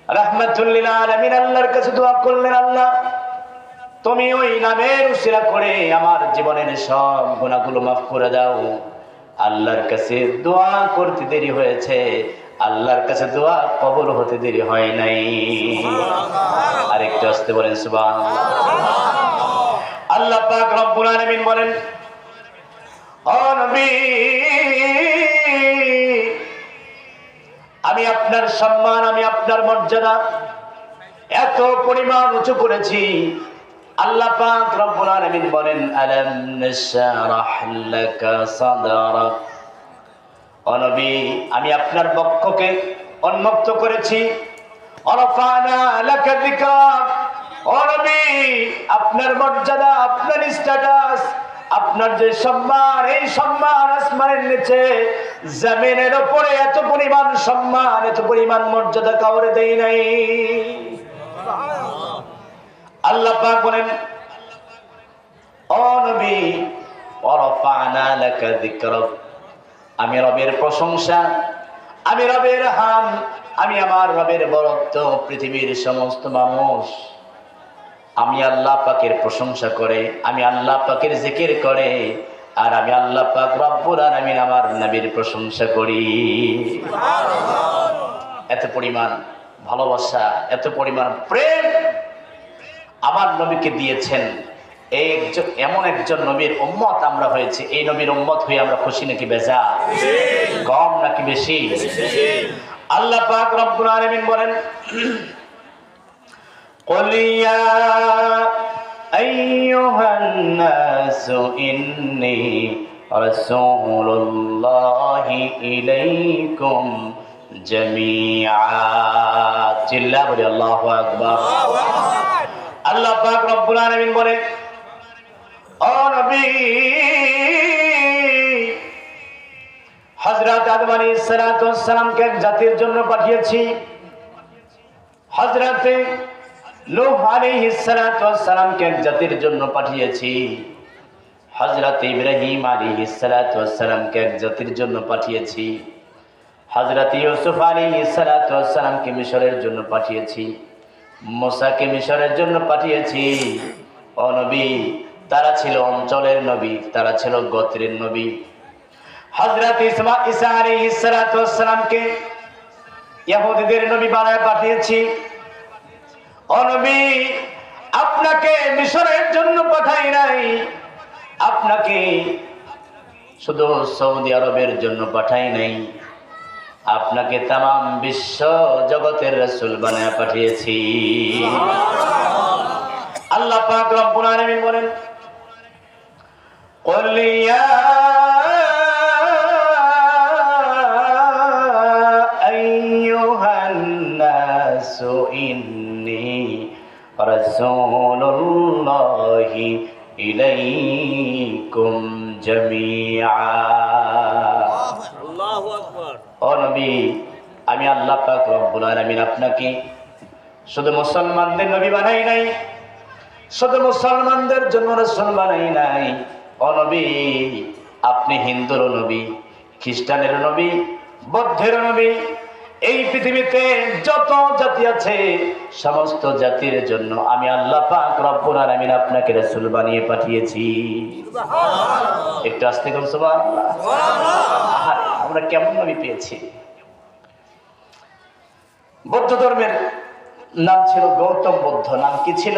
রাহমাতুল লিল আলামিন আল্লাহর কাছে দোয়া করলেন, আল্লাহ তুমি ওই নামের উসিলা করে আমার জীবনের সব গুনাহগুলো মাফ করে দাও। আল্লাহর কাছে দোয়া করতে দেরি হয়েছে, আল্লাহর কাছে দোয়া কবুল হতে দেরি হয় নাই। আরেকটু আসতে বলেন সুবহানাল্লাহ। আল্লাহ পাক রব্বুল আলামিন বলেন, ও নবী আমি আপনার সম্মান, আমি আপনার মর্যাদা এত পরিমাণ উঁচু করেছি। আল্লাহ পাক রব্বুল আলামিন বলেন, আলাম নাশরাহ লাকা সাদরাক, ও নবী আমি আপনার বক্ষকে উন্মুক্ত করেছি। ওয়ারাফানা লাকা যিকরাক, ও নবী আপনার মর্যাদা, আপনার স্ট্যাটাস, আপনার যে সম্মান, এই সম্মান আসমানের নিচে জমিনের উপরে এত পরিমাণ সম্মান, এত পরিমাণ মর্যাদা কাউরে দেই নাই। আল্লাহ পাক বলেন, ও নবী ওয়ারাফানা লাকা যিকরাক, আমি রবের প্রশংসা, আমি রবের হাম, আমি আমার রবের বরত্ব পৃথিবীর সমস্ত মানুষ আমি আল্লাহ পাকের প্রশংসা করে, আমি আল্লাহ পাকের জিকির করে, আর আমি আল্লাহ পাক রব্বুল আলামিন আমার নবীর প্রশংসা করি। এত পরিমাণ ভালোবাসা, এত পরিমাণ প্রেম আমার নবীকে দিয়েছেন। এই এমন একজন নবীর উম্মত আমরা হয়েছি, এই নবীর উম্মত হয়ে আমরা খুশি নাকি বেজার, কম নাকি বেশি? আল্লাহ পাক রব্বুল আলামিন বলেন, قل يا أيها الناس إني رسول الله إليكم جميعا। চিল্লা বলি আল্লাহু আকবার। আল্লাহ পাক রব্বুল আলামিন বলে, ও নবী হযরত আদম আলাইহিস সালাতু ওয়াস সালামকে এক জাতির জন্য পাঠিয়েছি, হযরত নূহ আলাইহিস সালাতু ওয়াস সালামকে এক জাতির জন্য পাঠিয়েছি, হযরত ইব্রাহিম আলাইহিস সালাতু ওয়াস সালামকে এক জাতির জন্য পাঠিয়েছি, হযরত ইউসুফ আলাইহিস সালাতু ওয়াস সালামকে মিশরের জন্য পাঠিয়েছি, মুসাকে মিশরের জন্য পাঠিয়েছি। ও নবী তারা ছিল অঞ্চলের নবী, তারা ছিল গোত্রের নবী। হযরত ঈসা আলাইহিস সালাতু ওয়াস সালামকে ইহুদিদের নবী বানায় পাঠিয়েছি। ও নবী আপনাকে মিশরের জন্য পাঠাই নাই, আপনাকে শুধু সৌদি আরবের জন্য পাঠাই নাই, আপনাকে তামাম বিশ্ব জগতের রাসূল বানায় পাঠিয়েছি। আল্লাহ পাক রব্বুল আলামিন বলেন, قل يا أيها الناس إني رسول الله إليكم جميعا। আল্লাহু আকবার। ও নবী আমি আল্লাহ পাক রব্বুল আলামিন আপনাকে শুধু মুসলমানদের নবী বানাই নাই, শুধু মুসলমানদের জন্য রাসূল বানাই নাই। ও নবী আপনি হিন্দুর নবী, খ্রিস্টানের নবী, বৌদ্ধের নবী, এই পৃথিবীতে যত জাতি আছে সমস্ত জাতির জন্য আমি আল্লাহ পাক রব্বুল আলামিন আপনাকে রাসূল বানিয়ে পাঠিয়েছি। সুবহানাল্লাহ। একটু আস্তে করুন সুবহানাল্লাহ। সুবহানাল্লাহ। আমরা কেমন নবী পেয়েছি? বৌদ্ধ ধর্মের নাম ছিল গৌতম বুদ্ধ। নাম কি ছিল?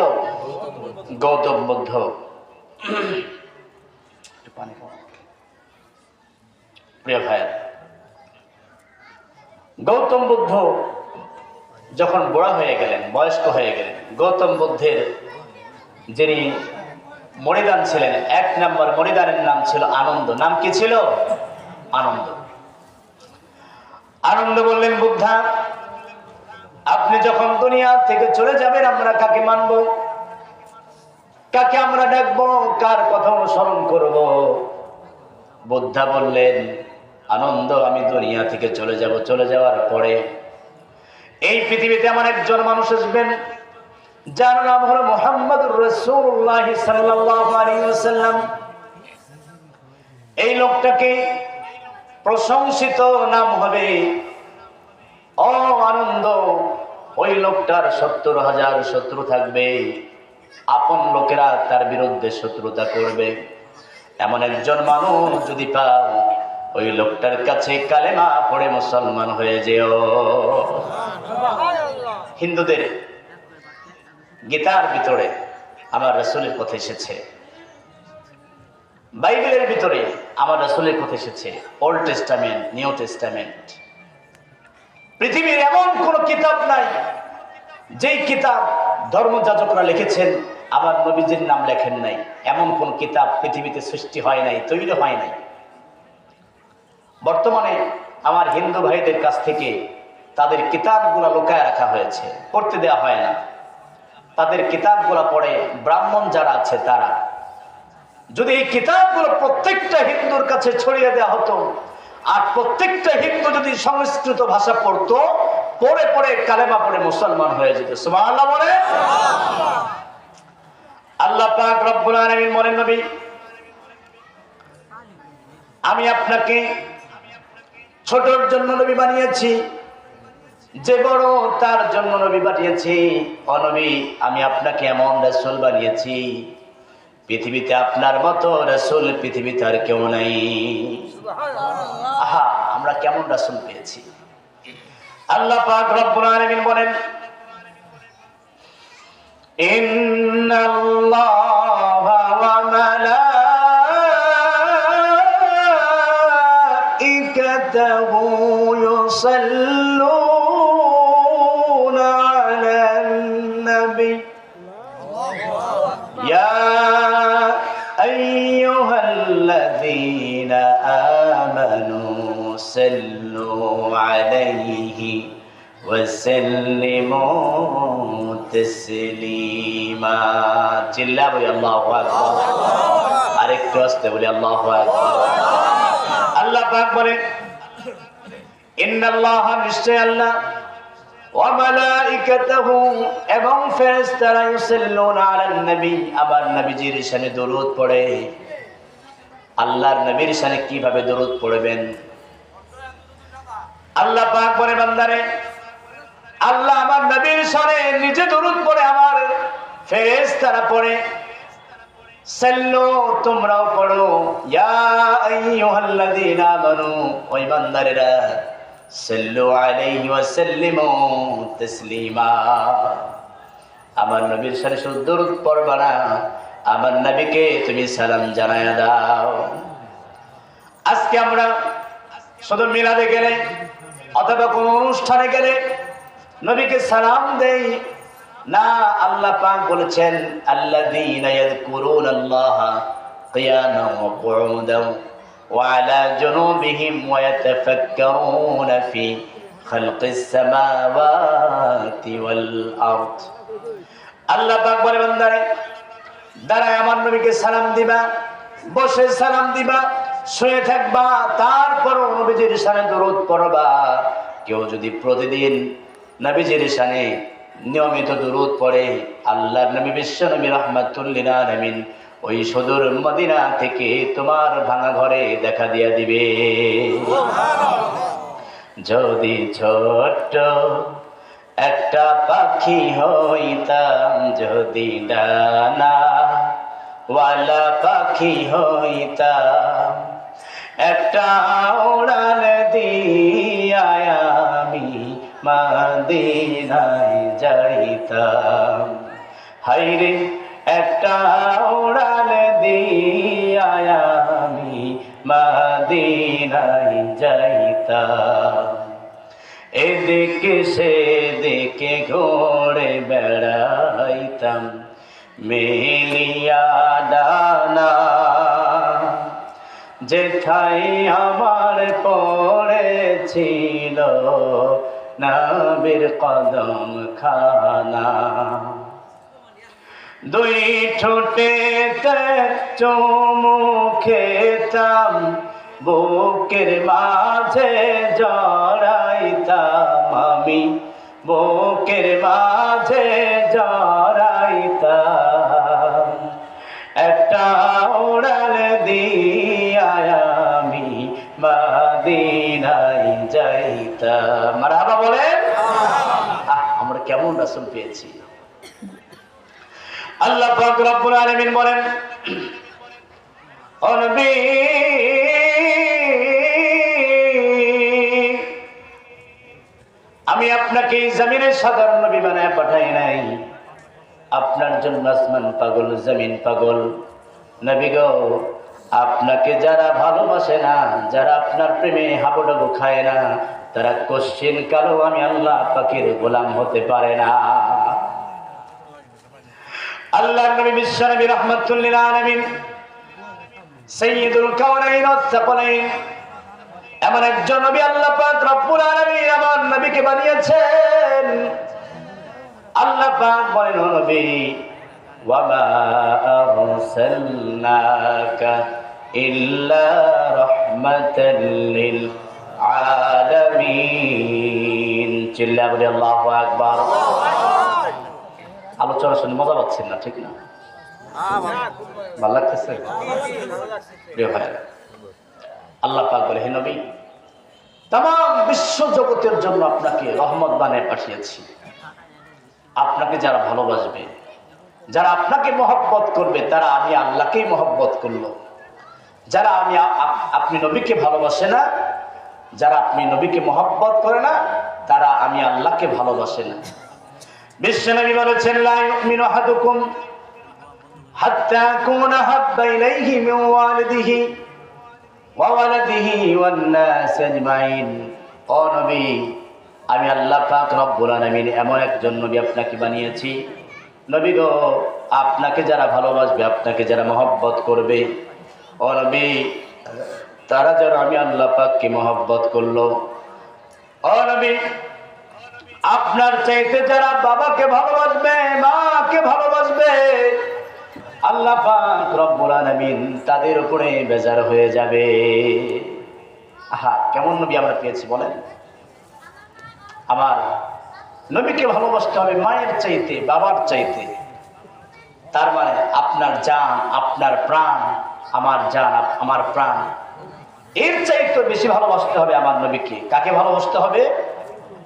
গৌতম বুদ্ধ। প্রিয় ভাই, গৌতম বুদ্ধ যখন বুড়া হয়ে গেলেন, বয়স্ক হয়ে গেলেন, গৌতম বুদ্ধের যিনি মরিদান ছিলেন, এক নম্বর মরিদানের নাম ছিল আনন্দ। নাম কি ছিল? আনন্দ। আনন্দ বললেন, বুদ্ধা আপনি যখন দুনিয়া থেকে চলে যাবেন আমরা কাকে মানব, কাকে আমরা ডাকবো, কার কথা অনুসরণ করব? বুদ্ধা বললেন, আনন্দ আমি দুনিয়া থেকে চলে যাব, চলে যাওয়ার পরে এই পৃথিবীতে আমার একজন মানুষ আসবেন যার নাম হলো মুহাম্মদুর রাসূলুল্লাহ সাল্লাল্লাহু আলাইহি ওয়াসাল্লাম। এই লোকটাকে প্রশংসিত নাম হবে ও আনন্দ। ওই লোকটার 70,000 শত্রু থাকবে, আপন লোকেরা তার বিরুদ্ধে শত্রুতা করবে। এমন একজন মানুষ যদি পাও, ওই লোকটার কাছে কালেমা পড়ে মুসলমান হয়ে যেও। হিন্দুদের গীতার ভিতরে আমার রাসূলের কথা এসেছে, বাইবেলের ভিতরে আমার রাসূলের কথা এসেছে, ওল্ড টেস্টামেন্ট, নিউ টেস্টামেন্ট। পৃথিবীর এমন কোন কিতাব নাই যেই কিতাব ধর্মযাজকরা লিখেছেন আমার নবীজির নাম লেখেন নাই। এমন কোন কিতাব পৃথিবীতে সৃষ্টি হয় নাই, তৈরি হয় নাই। বর্তমানে আমার হিন্দু ভাইদের কাছ থেকে তাদের কিতাবগুলো লুকায় রাখা হয়েছে, পড়তে দেওয়া হয় না। তাদের কিতাবগুলো পড়ে ব্রাহ্মণ যারা আছে তারা। যদি এই কিতাবগুলো প্রত্যেকটা হিন্দুর কাছে ছড়িয়ে দেওয়া হতো, আর প্রত্যেকটা হিন্দু যদি সংস্কৃত ভাষা পড়তো, পড়ে পড়ে কালেমা পড়ে মুসলমান হয়ে যেত। সুবহানাল্লাহ বলে। আল্লাহ পাক রব্বুল আলামিন বলেন, নবী আমি আপনাকে ছোটর জন্য নবী বানিয়েছি, যে বড় তার জন্য নবী বানিয়েছি। ও নবী, আমি আপনাকে এমন রাসূল বানিয়েছি, পৃথিবীতে আপনার মতো রাসূল পৃথিবীতে আর কেউ নাই। আহা, আমরা কেমন রাসূল পেয়েছি। আল্লাহ পাক রব্বুল আলামিন বলেন, ইন্নাল্লাহা ওয়া মালাইকাতাহু ইউসাল্লুনা আলান নবী ইয়া আইয়ুহাল্লাযীনা আমানু সাল্লু আলাইহি ওয়াসাল্লিমু তাসলিমা। চিল্লা বলি আল্লাহু আকবার। আরেকটু আস্তে বলি আল্লাহু আকবার। আল্লাহ পাক বলেন, ইন্নাল্লাহা, নিশ্চয় আল্লাহ, ওয়া মালাইকাতাহু, এবং ফেরেশতারা, ইউসাল্লুনা আলান নবী, আবার নবীজির শানে দরুদ পড়ে। আল্লাহর নবীর শানে কিভাবে দরুদ পড়বেন? আল্লাহ পাক বলে, বান্দারে, আল্লাহ আমার নবীর শানে নিজে দরুদ পড়ে, আমার ফেরেশতারা পড়ে। সাল্লু, তোমরাও পড়ো। ইয়া আইয়ুহাল্লাযীনা আমানু, ওই বান্দারেরা, সাল্লু আলাইহি ওয়া সাল্লিমু তাসলিমা। আমার নবীর শানে শুধু দরুদ পড়বা না, আমার নবীকে তুমি সালাম জানায়া দাও। আজকে আমরা শুধু মিলাদে গেলে অথবা কোনো অনুষ্ঠানে গেলে নবীকে সালাম দেই না। আল্লাহ পাক বলেছেন, আল্লাযীনা ইয়াযকুরুনাল্লাহা কিয়ামান ওয়া কুউদান ওয়া আলা জুনুবিহিম ওয়া ইয়াতাফাক্কারুনা ফি খালকিস সামাওয়াতি ওয়াল আরদ। আল্লাহ পাক বলে, বান্দারে, দাঁড়ায় আমার নবীকে সালাম দিবা, বসে সালাম দিবা, শুয়ে থাকবা, তারপরও নবীজির শানে দরুদ পড়বা। কেউ যদি প্রতিদিন নবীজির শানে নিয়মিত দরুদ পড়ে, আল্লাহর নবী বিশ্ব নবী রাহমাতুল লিল আলামিন ওই সুদূর মদিনা থেকে তোমার ভাঙা ঘরে দেখা দিয়া দিবে। যদি ছোট্ট একটা পাখি হইতাম, যদি ডানা ওয়ালা পাখি হইতাম, একটা উড়াল দিয়া আমি মদিনায় যাইতাম। হায়রে, একটা উড়াল দিয়া আমি মদিনায় যাইতাম। এদিকে সেদিকে ঘুরে বেড়াইতাম, মেলিয়া ডানা, যেথায় আমার পড়েছিল নবীর কদম খানা। দুই ঠোঁটেতে চুমু খেতাম, বুকের মাঝে জড়াইতাম আমি, বুকের মাঝে জড়াইতাম। একটা উড়াল দিয়া আমি মদিনায় যাইতাম। মারহাবা বলেন। আমরা কেমন রাসূল পেয়েছি। আল্লাহ পাক রব্বুল আলামিন বলেন, ও নবী আমি আপনাকে জমিনের সাধারণ নবী বানায় পাঠাই নাই, আপনার জন্য আসমান পাগল জমিন পাগল। নবী গো আপনাকে যারা ভালোবাসে না, যারা আপনার প্রেমে হাবুডুবু খায় না, তারা কোশ্চিন কালো আমি আল্লাহ পাকের গোলাম হতে পারে না। আল্লাহর নবী বিশ্ব নবী রাহমাতুল লিল আলামিন সাইয়্যিদুল কাওনাইন ওয়াস সাকলাইন এমন একজন নবী আল্লাহ পাক রব্বুল আলামিন আমার নবীকে বানিয়েছেন। আল্লাহ পাক বলেন, ও নবী ওয়া মা আরসালনাকা ইল্লা রাহমাতাল লিল আলামিন। চিল্লা বলি আল্লাহু আকবার। আলোচনা শুনে মজা পাচ্ছেন না, ঠিক না? ভালো লাগতেছে? প্রিয় ভাইরা, আল্লাহ পাক বলে, হে নবী তামাম বিশ্ব জগতের জন্য আপনাকে রহমত বানিয়ে পাঠিয়েছি। আপনাকে যারা ভালোবাসবে, যারা আপনাকে মহব্বত করবে, তারা আমি আল্লাহকেই মহব্বত করলো। যারা আপনি নবীকে ভালোবাসে না, যারা আপনি নবীকে মহব্বত করে না, তারা আমি আল্লাহকে ভালোবাসে না। বিশ্বনবী বলেছেন, লা ইউমিনু আহাদুকুম হাত্তা আকুনা হাব্বা ইলাইহি মিন ওয়ালিদিহি ওয়া ওয়ালাদিহি ওয়ান নাস আজমাইন। ও নবী আমি আল্লাহ পাক রব্বুল আলামিন এমন একজন নবী আপনাকে বানিয়েছি, নবী গো আপনাকে যারা ভালোবাসবে, আপনাকে যারা মহব্বত করবে, ও নবী তারা যারা আমি আল্লাহ পাককে মহব্বত করলো। ও নবী আপনার চাইতে যারা বাবাকে ভালোবাসবে, মাকে ভালোবাসবে, আল্লাহ পাক রব্বুল আলামিন তাদের উপরে বেজার হয়ে যাবে। আহা কেমন নবী আমরা পেয়েছি বলেন। আমার নবীকে ভালোবাসতে হবে মায়ের চাইতে, বাবার চাইতে। তার মানে আপনার জান, আপনার প্রাণ, আমার জান, আমার প্রাণ, এর চাইতে বেশি ভালোবাসতে হবে আমার নবীকে। কাকে ভালোবাসতে হবে?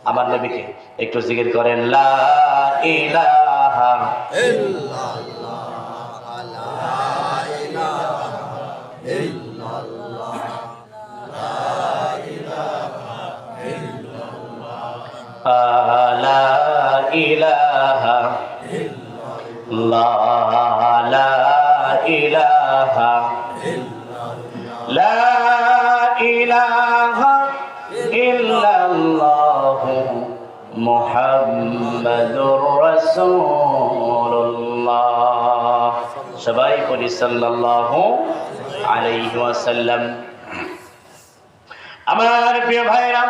আমার নবীকে। একটু জিকির করেন, লা ইলাহা ইল্লাল্লাহ, লা ইলাহা ইল্লাল্লাহ, লা ইলাহা ইল্লাল্লাহ, লা ইলাহা ইল্লাল্লাহ, লা ইলাহা ইল্লাল্লাহ, লা ইলাহা ইল্লাল্লাহ মুহাম্মাদুর রাসূলুল্লাহ। সবাই পড়ি সাল্লাল্লাহু আলাইহি ওয়াসাল্লাম। আমার প্রিয় ভাইরা,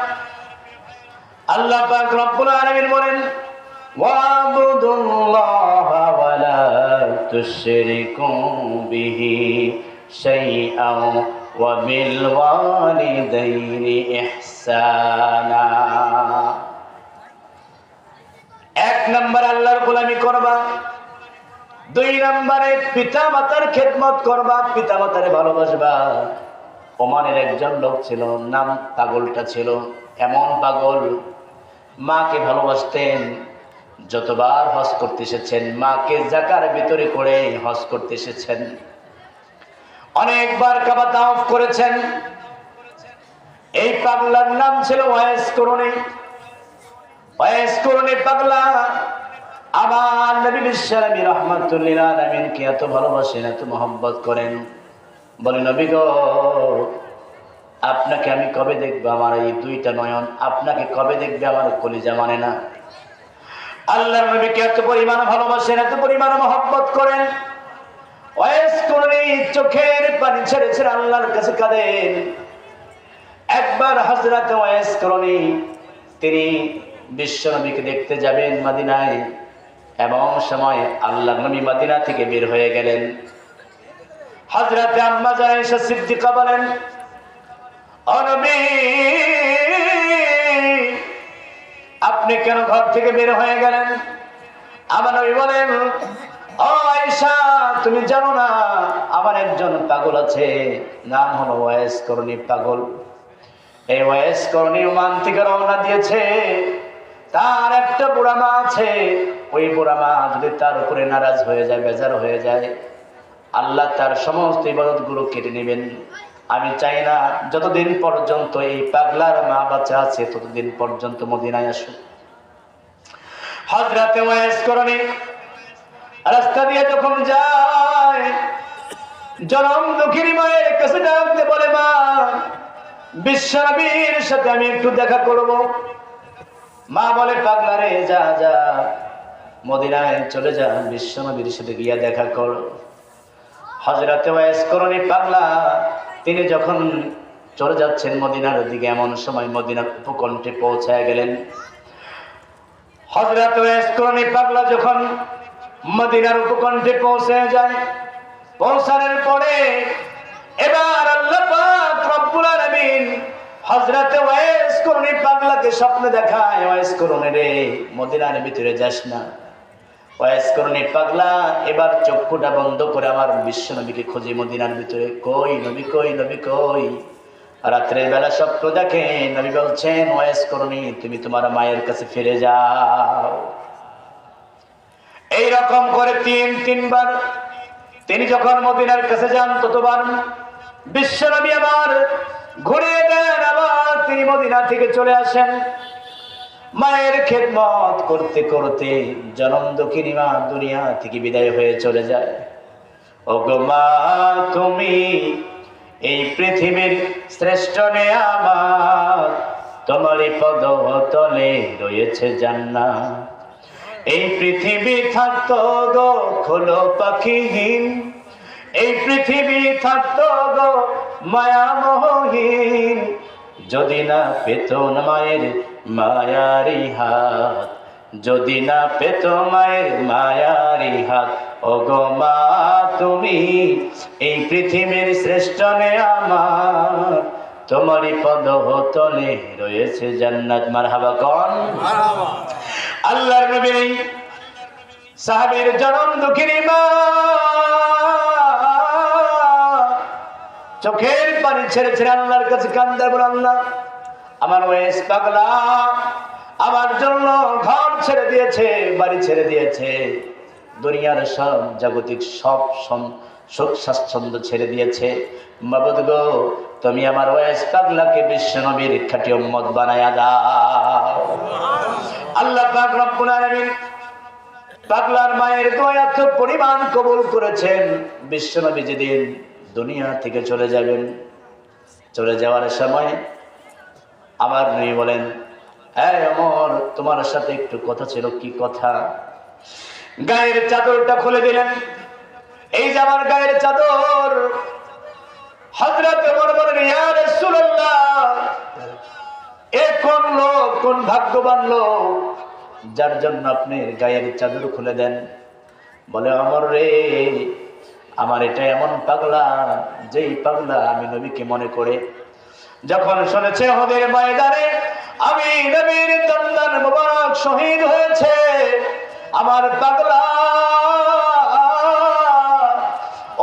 আল্লাহ পাক রব্বুল আলামিন বলেন, ওয়াবুদুল্লাহা ওয়া লা তুশরিকু বিহি শাইআন ওয়া বিল ওয়ালিদাইনি ইহসানা। এক নম্বর আল্লাহর গোলামি করবা, দুই নম্বরে পিতা মাতার খেদমত করবা, পিতা মাতারে ভালোবাসবা। ওমানের একজন লোক ছিল, নাম পাগলটা ছিল, এমন পাগল মাকে ভালোবাসতেন। যতবার হজ করতে এসেছেন, মাকে জাকার ভিতরে করে হজ করতে এসেছেন। অনেকবার কাবা তাওয়াফ করেছেন। এই পাগলার নাম ছিল ওয়াইস করণী। ওয়াইস করণী পাগলা আমার নবী বিশ্বনবী রাহমাতুল লিল আলামিনকে এত ভালোবাসেন, এত মহব্বত করেন। বলে, নবী গো আপনাকে আমি কবে দেখবো? আমার এই দুইটা নয়ন আপনাকে কবে দেখবে? আমার কলিজা মানে না। আল্লাহর নবীকে এত পরিমাণ ভালোবাসেন, এত পরিমাণ মহব্বত করেন। ওয়াইস করণী চোখের পানি ছেড়ে ছেড়ে আল্লাহর কাছে কাঁদেন। একবার হযরত ওয়াইস করণী তিনি বিশ্বনবীকে দেখতে যাবেন মদিনায়। এমন সময় আল্লাহর নবী মদিনা থেকে বের হয়ে গেলেন। হযরত আম্মা আয়েশা সিদ্দিকা বলেন, ও নবী আপনি কেন ঘর থেকে বের হয়ে গেলেন? আমার নবী বলেন, ও আয়েশা তুমি জানো না আমার একজন পাগল আছে, নাম হলো ওয়াইস করণী পাগল। এই ওয়াইস করণী ওমান থেকে রওনা দিয়েছে। তার একটা বুড়া মা আছে, ওই বুড়া মা যদি তার উপরে নারাজ হয়ে যায়, বেজার হয়ে যায়, আল্লাহ তার সমস্ত ইবাদত গুলো কেটে নেবেন। আমি চাই না যতদিন পর্যন্ত এই পাগলার মা বাচ্চা আছে ততদিন পর্যন্ত মদিনায় আসুক। হযরতে ওয়াইস করণী রাস্তা দিয়ে যখন যায়, জনম দুঃখিনী মায়ের কাছে ডাকতে বলে, মা, বিশ্বনবীর সাথে আমি একটু দেখা করব। মা বলে, পাগলা রে, যা যা, মদিনায় চলে যা, বিশ্বনবীর সাথে গিয়া দেখা কর। হযরতে ওয়াইস করণী পাগলা তিনি যখন চলে যাচ্ছেন মদিনার দিকে, এমন সময় মদিনার উপকণ্ঠে পৌঁছায় গেলেন। হযরতে ওয়াইস করণী পাগলা যখন মদিনার উপকণ্ঠে পৌঁছে যায়, পৌঁছানোর পরে এবার আল্লাহ পাক রব্বুল আলামিন হযরতে ওয়াইস করণী পাগলাকে স্বপ্নে দেখায়, ওয়াইস করণী রে, মদিনার ভিতরে যাস না। ওয়াইস করণী পাগলা এবার চক্ষুটা বন্ধ করে আমার বিশ্বনবীকে খোঁজে মদিনার ভিতরে, কই নবী, কই নবী, কই। রাত্রের বেলা স্বপ্ন দেখে নবী বলছেন, ওয়াইস করণী, তুমি তোমার মায়ের কাছে ফিরে যাও। এইরকম করে তিনবার তিনি যখন মদিনার কাছে যান, ততবার বিশ্বনবী আবার ঘুরিয়ে দেন, আবার তিনি মদিনা থেকে চলে আসেন। মায়ের খেদমত করতে করতে জনম দুঃখিনী মা দুনিয়া থেকে বিদায় হয়ে চলে যায়। ওগো মা, তুমি এই পৃথিবীর শ্রেষ্ঠ নেয়ামত, তোমারই পদ তলে রয়েছে জান্নাত। এই পৃথিবী থাকতো গো খোলো পাখিহীন, এই পৃথিবী থাকতো গো মায়ামোহহীন, যদি না পেত মায়ের মায়ারি হাত, যদি না পেত মায়ের মায়ারি হাত। ওগো মা, তুমি এই পৃথিবীর শ্রেষ্ঠ নেয়ামত, তোমারই পদ তলে রয়েছে জান্নাত। মারহাবা কোন? মারহাবা। আল্লাহর নবী সাহাবীর জনম দুঃখিনী মা চোখের পানি ছেড়ে ছেড়ে আল্লাহর কাছে কান্দে, বলে, আল্লাহ, আমার ওয়াইস পাগলা আমার জন্য ঘর ছেড়ে দিয়েছে, বাড়ি ছেড়ে দিয়েছে, দুনিয়ার সব জাগতিক সব সুখ স্বাচ্ছন্দ্য ছেড়ে দিয়েছে। মাবুদ গো, তুমি আমার ওয়াইস পাগলাকে বিশ্বনবীর খাঁটি উম্মত বানায়া দাও। আল্লাহ পাক রব্বুল আলামিন পাগলার মায়ের দোয়া এত পরিমাণ কবুল করেছেন। বিশ্বনবী যেদিন দুনিয়া থেকে চলে যাবেন, চলে যাওয়ার সময় আমার নবী বলেন, এই ওমর, তোমার সাথে একটু কথা ছিল। কি কথা? গায়ের চাদরটা খুলে দিলেন। এই যে আমার গায়ের চাদর। হযরত ওমর বলেন, ইয়া রাসূলুল্লাহ, এ কোন লোক, কোন ভাগ্যবান লোক যার জন্য আপনি গায়ের চাদর খুলে দেন? বলে, ওমর রে, আমার এটা এমন পাগলা, যেই পাগলা আমি নবীকে মনে করে যখন শুনেছে ওদের ময়দানে আমি নবীর দন্দান মুবারক শহীদ হয়েছে, আমার পাগলা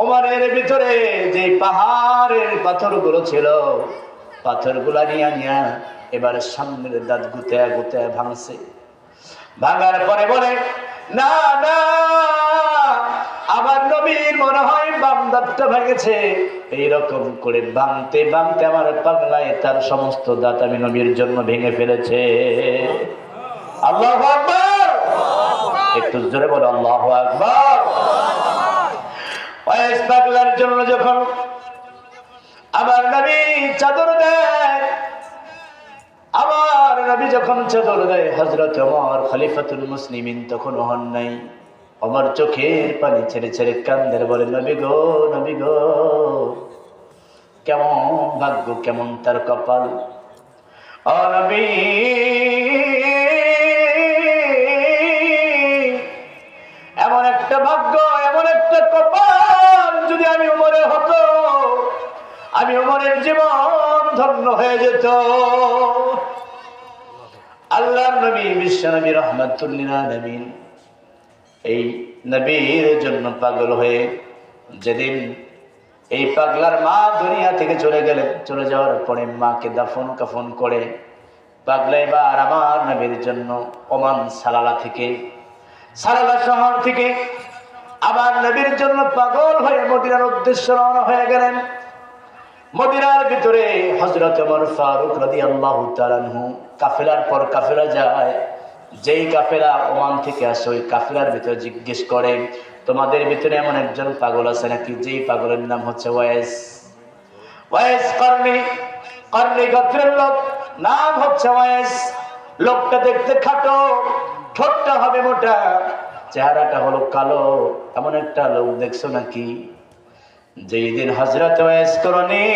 ওমরের ভিতরে যে পাহাড়ের পাথরগুলো ছিল, পাথরগুলা নিয়া এবার সামনের দাঁত গুতায়া গুতায়া ভাঙছে। ভাঙার পরে বলে, না না, আমার নবীর মনে হয় বাম দাঁতটা ভেঙেছে। এইরকম করে ভাঙতে ভাঙতে আমার পাগলায় তার সমস্ত দাঁত আমি নবীর জন্য ভেঙে ফেলেছে। আল্লাহু আকবার। একটু জোরে বলো, আল্লাহু আকবার। ওয়াইস পাগলার জন্য যখন আমার নবী চাদর দেয়, আমার নবী যখন চাদর দেয়, হযরত ওমর খলিফাতুল মুসলিমিন তখন হন নাই। ওমর চোখের পানি ছেড়ে ছেড়ে কান্দের, বলে, নবী গো, নবী গো, কেমন ভাগ্য, কেমন তার কপাল। ও নবী, এমন একটা ভাগ্য, এমন একটা কপাল যদি আমি ওমরের হতো, আমি ওমরের জীবন ধন্য হয়ে যেত। আল্লাহর নবী বিশ্বনবী রাহমাতুল লিল আলামিন এই নবীর জন্য পাগল হয়ে যেদিন এই পাগলার মা দুনিয়া থেকে চলে গেলেন, চলে যাওয়ার পরে মাকে দাফন কাফন করে পাগলা এবার আমার নবীর জন্য ওমান সালালা থেকে, সালালা শহর থেকে আমার নবীর জন্য পাগল হয়ে মদিনার উদ্দেশ্যে রওনা হয়ে গেলেন। মদিনার ভিতরে হযরত ওমর ফারুক রাদিয়াল্লাহু তাআলা আনহু কাফেলার পর কাফেলা যায়। যেই কাফেলা ওমান থেকে আসে ওই কাফেলার ভিতরে জিজ্ঞেস করে, তোমাদের ভিতরে এমন একজন পাগল আছে নাকি? যেই পাগলের নাম হচ্ছে ওয়াইস। ওয়াইস কর্ণী, কর্ণী গোত্রের লোক, নাম হচ্ছে ওয়াইস। লোকটা দেখতে খাটো, ঠোঁটটা হবে মোটা, চেহারাটা হলো কালো। এমন একটা লোক দেখছো নাকি? যেই দিন হযরত ওয়াইস করণী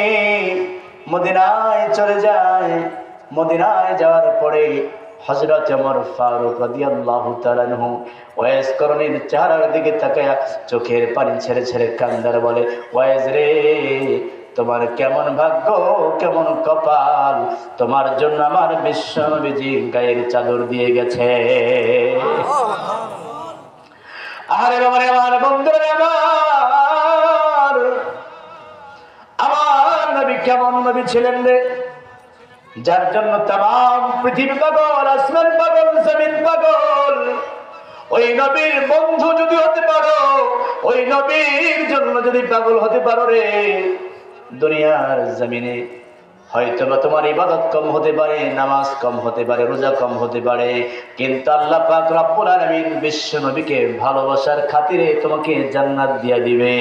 মদিনায় চলে যায়, মদিনায় যাওয়ার পরে হযরত ওমর ফারুক রাদিয়াল্লাহু তাআলা আনহু ওয়াইস করণীর চেহারার দিকে তাকায়া চোখের পানি ছেড়ে ছেড়ে কান্দার বলে, ওয়াইস রে, তোমার কেমন ভাগ্য, কেমন কপাল, তোমার জন্য আমার বিশ্ব নবীজি গায়ের চাদর দিয়ে গেছে। আরে বাবা রে, আমার বন্ধুরা, আমার নবী কেমন নবী ছিলেন রে, যার জন্য তাম পৃথিবী পাগল, আসমান পাগল, জমিন পাগল। ওই নবীর বন্ধু যদি হতে পারো, ওই নবীর জন্য যদি পাগল হতে পারো রে, দুনিয়ার জমিনে হয়তো বা তোমার ইবাদত কম হতে পারে, নামাজ কম হতে পারে, রোজা কম হতে পারে, কিন্তু আল্লাহ পাক রব্বুল আলামিন বিশ্ব নবীকে ভালোবাসার খাতিরে তোমাকে জান্নাত দিয়ে দিবে।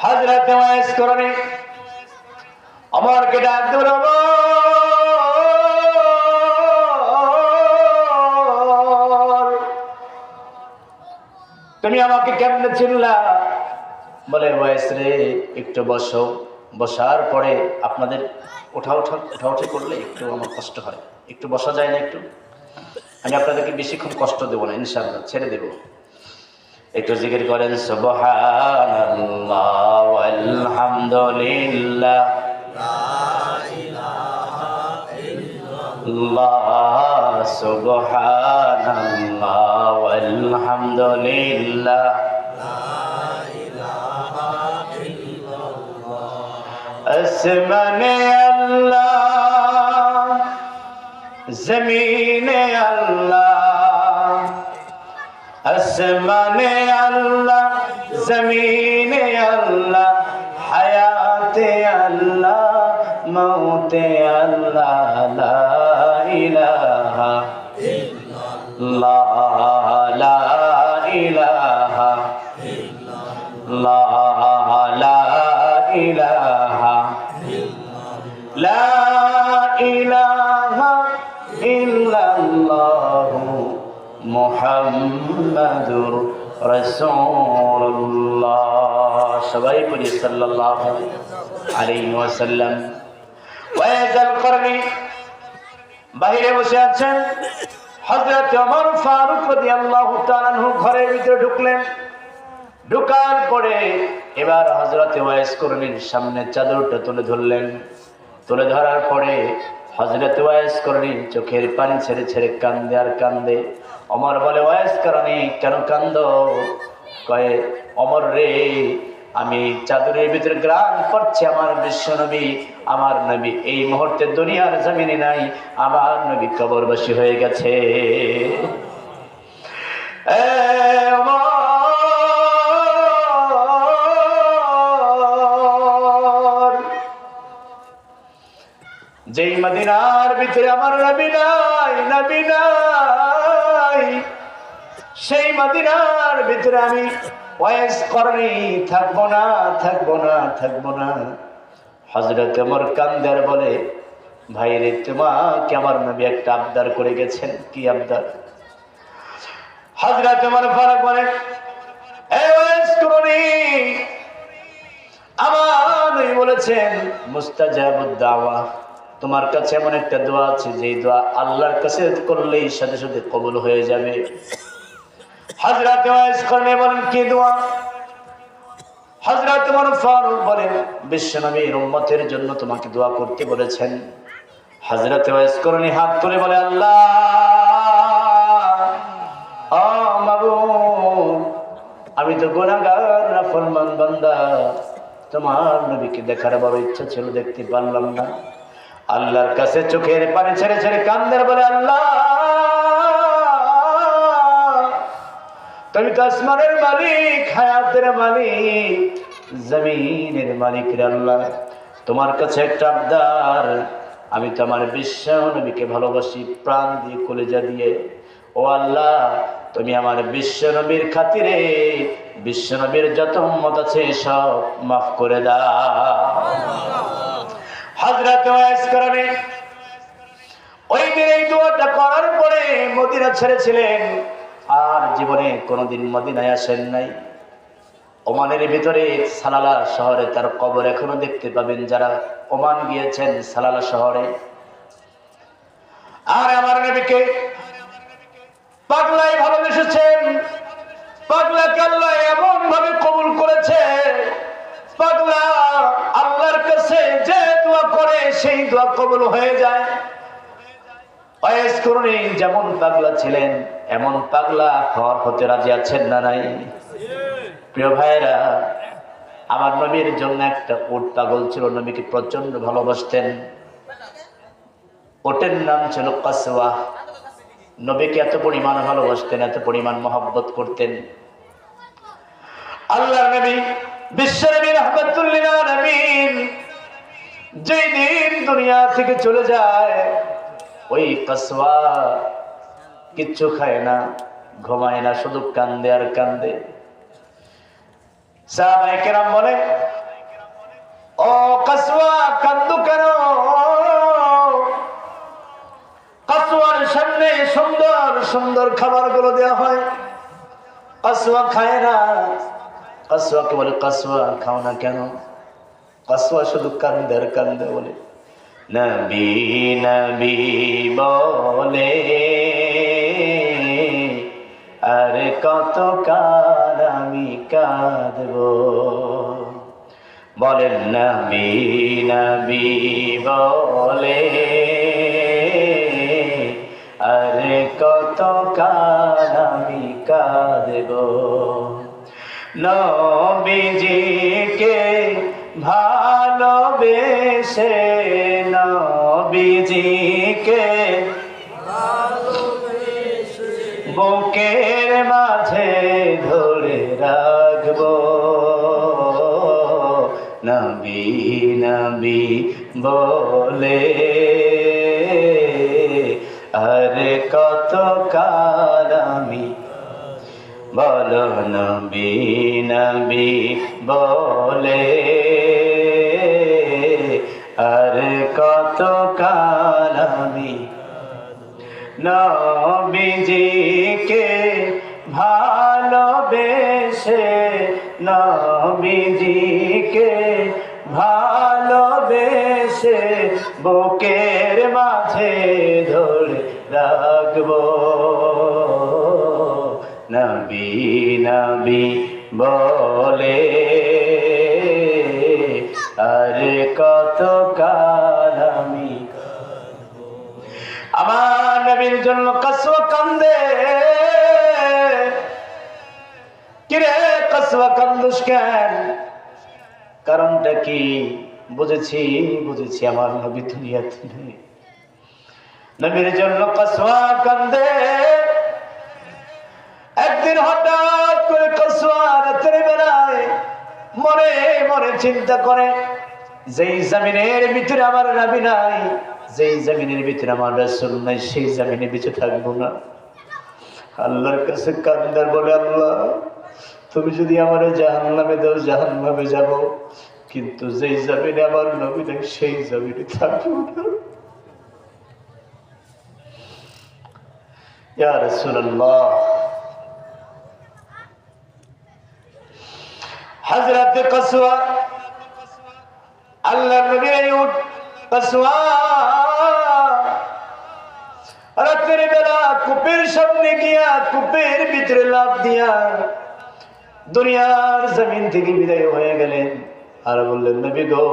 হযরত ওয়াইস করণী ওমরকে ডাক দিল, তুমি আমাকে কেমনে চিনলা? বলে, ওয়াইস রে, একটু বসো। বসার পরে আপনাদের উঠাউঠি করলে একটু আমার কষ্ট হয়, একটু বসা যায় না? একটু আমি আপনাদেরকে বেশিক্ষণ কষ্ট দেবো না, ইনশাআল্লাহ ছেড়ে দেব। একটু জিকির করেন, সুবহানাল্লাহ ওয়ালহামদুলিল্লাহ আল্লাহ, সুবহানাল্লাহ ওয়ালহামদুলিল্লাহ আসমানে আল্লাহ, জমিনে আল্লাহ, আসমানে আল্লাহ, জমিনে আল্লাহ, হায়াতে আল্লাহ, মৌতে আল্লাহ, লা ইলাহা ইল্লাল্লাহ, লা ইলাহা ইল্লাল্লাহ, লা ইলাহা লা ইলাহা ইল্লাল্লাহ মুহাম্মাদুর রাসূলুল্লাহ। সবাই পড়ি সাল্লাল্লাহু আলাইহি ওয়াসাল্লাম। ওয়াইস আল করণী বাইরে বসে আছেন। হযরত ওমর ফারুক রাদিয়াল্লাহু তাআলা আনহু ঘরের ভিতরে ঢুকলেন। ঢোকার পরে এবার হযরত ওয়াইস করণীর সামনে চাদরটা তুলে ধরলেন। তুলে ধরার পরে হযরত ওয়াইস করণী চোখের পানি ছেড়ে ছেড়ে কান্দে আর কান্দে। ওমর বলে, ওয়াইস করণী কেন কান্দো? কয়ে, ওমর রে, আমি চাদরের ভিতরে গ্রাণ পড়ছে আমার বিশ্ব নবী, আমার নবী এই মুহূর্তে দুনিয়ার জমিনে নাই, আমার নবী কবরবাসী হয়ে গেছে। যেই মদিনার ভিতরে আমার নবী নাই, নবী নাই, সেই মদিনার ভিতরে আমি ওয়াইস করণী থাকবো না, থাকবো না, থাকবো না। হযরত ওমর কান্দার বলে, ভাই রে, তোমাকে আমার নবী একটা আবদার করে গেছেন। কি আবদার? হযরত ওমর ফারুক বলে, এই ওয়াইস করণী, আমার নবী বলেছেন মুস্তাজাবুদ দাওয়া, তোমার কাছে এমন একটা দোয়া আছে যেই দোয়া আল্লাহর কাছে করলেই সাথে সাথে কবুল হয়ে যাবে। হযরত ওয়াইস করণী বলেন, কি দোয়া? হযরত ওমর ফারুক বলেন, বিশ্বনবীর উম্মতের জন্য তোমাকে দোয়া করতে বলেছেন। হযরত ওয়াইস করণী হাত তুলে বলে, আল্লাহ, ও মাবুদ, আমি তো গুনাহগার, নাফরমান বান্দা, তোমার নবীকে দেখার বড় ইচ্ছা ছিল, দেখতে পারলাম না। আল্লাহর কাছে চোখের পানি ছেড়ে ছেড়ে কান্দের বলে, আল্লাহ তুমি তো আসমানের মালিক, হায়াতের মালিক, জমিনের মালিক রে আল্লাহ, তোমার কাছে একটা আবদার, আমি তো আমার বিশ্ব নবীকে ভালোবাসি প্রাণ দিয়ে কলেজা দিয়ে। ও আল্লাহ, তুমি আমার বিশ্ব নবীর খাতিরে বিশ্ব নবীর যত উম্মত আছে সব মাফ করে দাও। হযরত ওয়াইস করণী ওই দিন এই দোয়াটা করার পরে মদিনা ছেড়েছিলেন, আর জীবনে কোনোদিন মদিনায় আসেন নাই। ওমানের ভিতরে সালালা শহরে তার কবর এখনো দেখতে পাবেন যারা ওমান গিয়েছেন সালালা শহরে। আর আমার নবীকে পাগলাই ভালোবেসেছেন, পাগলাকে আল্লাহ এমন ভাবে কবুল করেছে, পাগলা আল্লাহর কাছে যে দোয়া করে সেই দোয়া কবুল হয়ে যায়। ওয়াইস করণী যেমন পাগলা ছিলেন এমন পাগলা হতে রাজি আছেন না নাই? প্রিয় ভাইরা, আমার নবীর জন্য একটা উট পাগল ছিল, নবীকে প্রচন্ড ভালোবাসতেন। ওটের নাম ছিল কাসওয়া। নবীকে এত পরিমাণ ভালোবাসতেন, এত পরিমাণ মহব্বত করতেন। আল্লাহর নবী বিশ্বনবী রাহমাতুল লিল আলামিন যেই দিন দুনিয়া থেকে চলে যায়, ওই কাসওয়া কিচ্ছু খায় না, ঘুমায় না, শুধু কান্দে আর কান্দে। সাহাবায়ে কেরাম বলে, ও কাসওয়া কান্দো কেন? কাসওয়ার সামনে সুন্দর সুন্দর খাবারগুলো দেওয়া হয়, কাসওয়া খায় না। কাসওয়াকে বলে, কাসওয়া খাও না কেন? কাসওয়া শুধু কান্দে আর কান্দে, বলে নবী নবী বলে আর কত কাল আমি কাঁদবো। বলেন নবী নবী বলে আর কত কাল আমি কাঁদবো। নবীজিকে ভালোবেসে, নবীজিকে বুকের মাঝে ধরে রাখবো। নবী নবী বলে আর কত কাল আমি, বলো নবী নবী বলে আর কত কাল আমি। নবীজিকে ভালোবেসে, নবীজিকে ভালোবেসে বুকের মাঝে ধরে রাখবো। নবী নবী বলে আর কত কাল আমি। আমার নবীর জন্য কাসওয়া কান্দে। কিরে কাসওয়া কান্দুস কেন? কারণটা কি? বুঝেছি বুঝেছি, আমার নবী দুনিয়াতে নেই। নবীর জন্য কাসওয়া কান্দে। একদিন হঠাৎ করে কাসওয়া রাতের বেলায় মনে মনে চিন্তা করে, যেই জমিনের ভিতরে আমার নবী নাই, যেই জমিনের ভিতরে আমার রাসূল নাই, সেই জমিনে বেঁচে থাকবো না। আল্লাহর কাছে কান্দার বলে, আল্লাহ তুমি যদি আমার জাহান্নামে দাও জাহান্নামে যাব, কিন্তু যেই জমিনে আমার নবী নাই সেই জমিনে থাকবো না। ইয়া রাসূলুল্লাহ, হযরত কাসওয়া আল্লাহর নবীর উট কাসওয়া রাতের বেলা কূপের সামনে গিয়া কূপের ভিতরে লাফ দিয়া দুনিয়ার জমিন থেকে বিদায় হয়ে গেলেন। আর বললেন, নবী গো,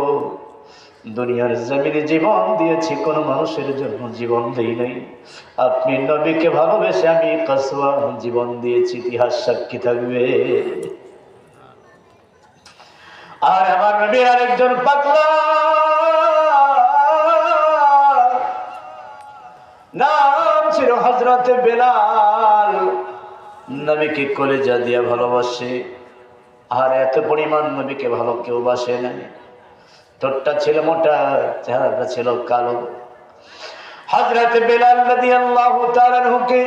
দুনিয়ার জমিনে জীবন দিয়েছি, কোন মানুষের জন্য জীবন দেই নাই। আপনি নবীকে ভালোবেসে আমি কাসওয়া জীবন দিয়েছি, ইতিহাস সাক্ষী থাকবে। আর আমার নবীর আরেকজন পাগলা ছিল হযরতে বেলাল নবীকে কলিজা দিয়ে ভালোবাসে, আর এত পরিমাণ নবীকে ভালো কেউ বাসে না। ঠোঁটটা ছিল মোটা, চেহারাটা ছিল কালো। হযরতে বেলাল রাদিয়াল্লাহু তাআলা আনহুকে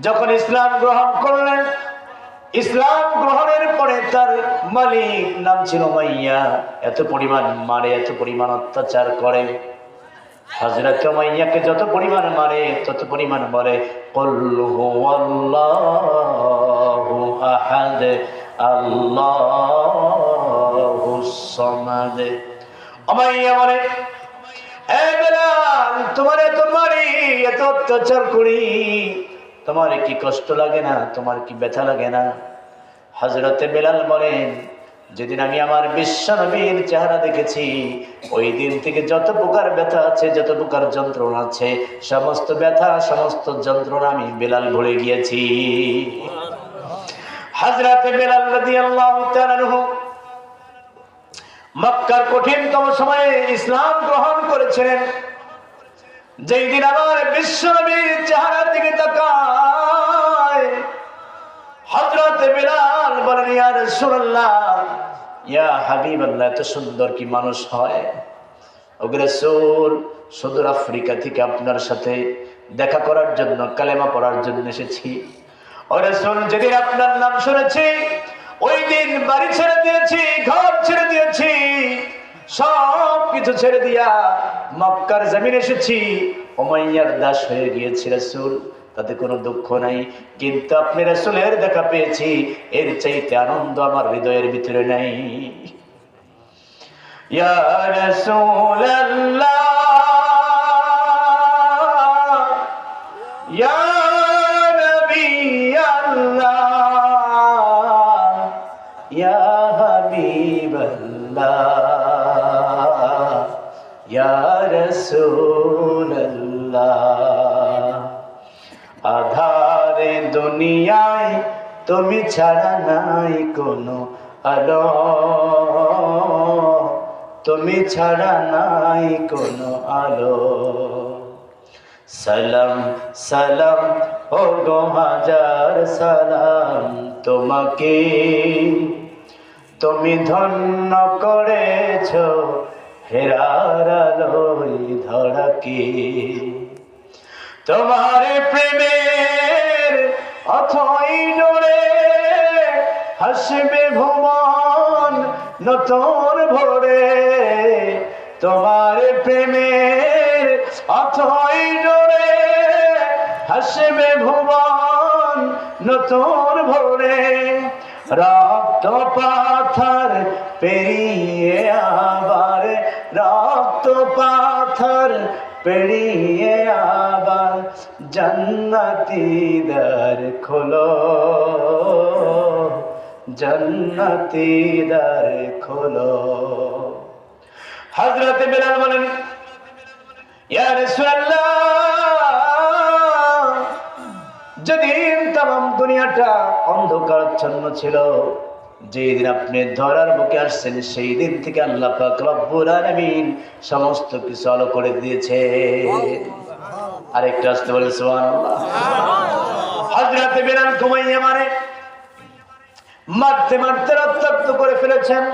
যখন ইসলাম গ্রহণ করলেন, ইসলাম গ্রহণের পরে তার মালিক নাম ছিল উমাইয়া, এত পরিমাণ মারে, এত পরিমাণ অত্যাচার করে। হযরত উমাইয়াকে যত পরিমাণ মারে তত পরিমাণ বলে কুল হুয়াল্লাহু আহাদ আল্লাহুস সামাদ। উমাইয়া বলে, এ বেলাল, তোমার এত মারি, এত অত্যাচার করি, তোমার কি কষ্ট লাগে না? তোমার কি ব্যথা লাগে না? হযরতে বেলাল বলেন, যেদিন আমি আমার বিশ্ব নবীর চেহারা দেখেছি, ওই দিন থেকে যত প্রকার ব্যথা আছে, যত প্রকার যন্ত্রণা আছে, সমস্ত ব্যথা, সমস্ত যন্ত্রণা আমি বেলাল ভুলে গিয়েছি। হযরতে বেলাল রাদিয়াল্লাহু তাআলা আনহু মক্কার কঠিনতম সময়ে ইসলাম গ্রহণ করেছিলেন। যেই দিন আমার বিশ্ব নবীর চেহারার দিকে তাকায়, হযরতে বেলাল বলেন, ইয়া রাসূলুল্লাহ, ইয়া হাবিবাল্লাহ, এত সুন্দর কি মানুষ হয়? ওগো রাসূল, সুদূর আফ্রিকা থেকে আপনার সাথে দেখা করার জন্য, কালেমা পড়ার জন্য এসেছি। ও রাসূল, যেদিন আপনার নাম শুনেছি, ওই দিন বাড়ি ছেড়ে দিয়েছি, ঘর ছেড়ে দিয়েছি, সব কিছু ছেড়ে দিয়া মক্কার জমিনে এসেছি। উমাইয়ার দাস হয়ে গিয়েছি রাসূল, তাতে কোনো দুঃখ নাই, কিন্তু আপনি রাসূলের দেখা পেয়েছি, এর চাইতে আনন্দ আমার হৃদয়ের ভিতরে নাই। ইয়া রাসূলুল্লাহ, ইয়া নবী আল্লাহ, ইয়া হাবিবাল্লাহ, ইয়া রাসূলুল্লাহ। আধারে দুনিয়ায় তুমি ছাড়া নাই কোনো আলো, তুমি ছাড়া নাই কোনো আলো। সালাম সালাম ও গো হাজার সালাম তোমাকে, তুমি ধন্য করেছো হেরার আলোয় ধরাকে। তোমার প্রেমের অথই ডোরে হাসবে ভুবন নতুন ভোরে। তোমার প্রেমের অথই ডোরে হাসবে ভুবন নতুন ভোরে। রক্ত পাথর পেরিয়ে আবার, রক্ত পাথর পেরিয়ে আবার জান্নাতি দ্বার খোলো, জান্নাতি দ্বার খোলো। হযরত বেলাল বলেন, ইয়া রাসূলুল্লাহ, যেদিন তাম দুনিয়াটা অন্ধকারাচ্ছন্ন ছিল, যেদিন আপনি ধরার বুকে আসছেন, সেই দিন থেকে আল্লাহ পাক রব্বুল আলামিন সমস্ত কিছু আলো করে দিয়েছে। আরেকটা আসতে বলেন সুবহানাল্লাহ। হযরতে বেলাল উমাইয়া মারতে মারতে রক্তাক্ত করে ফেলেছেন,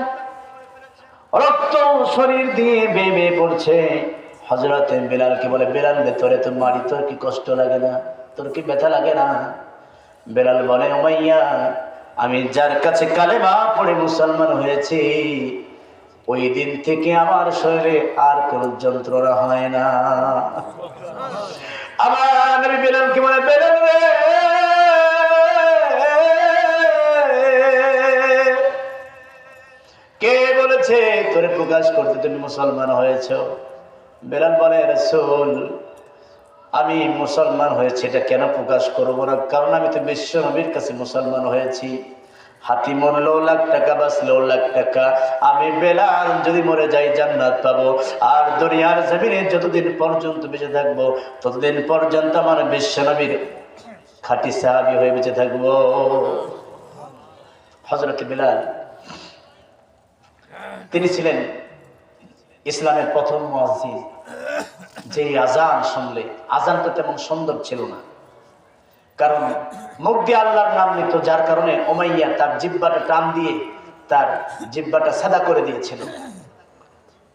রক্ত শরীর দিয়ে বেয়ে বেয়ে পড়ছে। হযরতে বেলালকে বলে, বেলাল রে, তোরে তো মারি, তোর কি কষ্ট লাগে না? তোর কি ব্যথা লাগে না? বেলাল বলে, উমাইয়া, আমি যার কাছে কালেমা পড়ে মুসলমান হয়েছি, ওই দিন থেকে আমার শরীরে আর কোনো যন্ত্রণা হয় না। আমার নবী বেলালকে বলে, বেলাল রে, কে বলেছে তোরে প্রকাশ করতে তুমি মুসলমান হয়েছ? বেলাল বলে, রাসূল, আমি মুসলমান হয়েছি, এটা কেন প্রকাশ করবো না? কারণ আমি তো বিশ্ব নবীর কাছে মুসলমান হয়েছি। হাতি মরলেও লাখ টাকা, বাঁচলেও লাখ টাকা। আমি বেলাল যদি মরে যাই জান্নাত পাবো, আর দুনিয়ার জমিনে যতদিন পর্যন্ত বেঁচে থাকবো ততদিন পর্যন্ত আমার বিশ্ব নবীর খাঁটি সাহাবী হয়ে বেঁচে থাকবো। হযরত বেলাল, তিনি ছিলেন ইসলামের প্রথম মুয়াজ্জিন। যে আজান শুনলে, আজানটা তেমন সুন্দর ছিল না, কারণ মুখ দিয়ে আল্লাহর নাম নিত, যার কারণে উমাইয়া তার জিহ্বাটা টান দিয়ে তার জিহ্বাটা সাদা করে দিয়েছিল।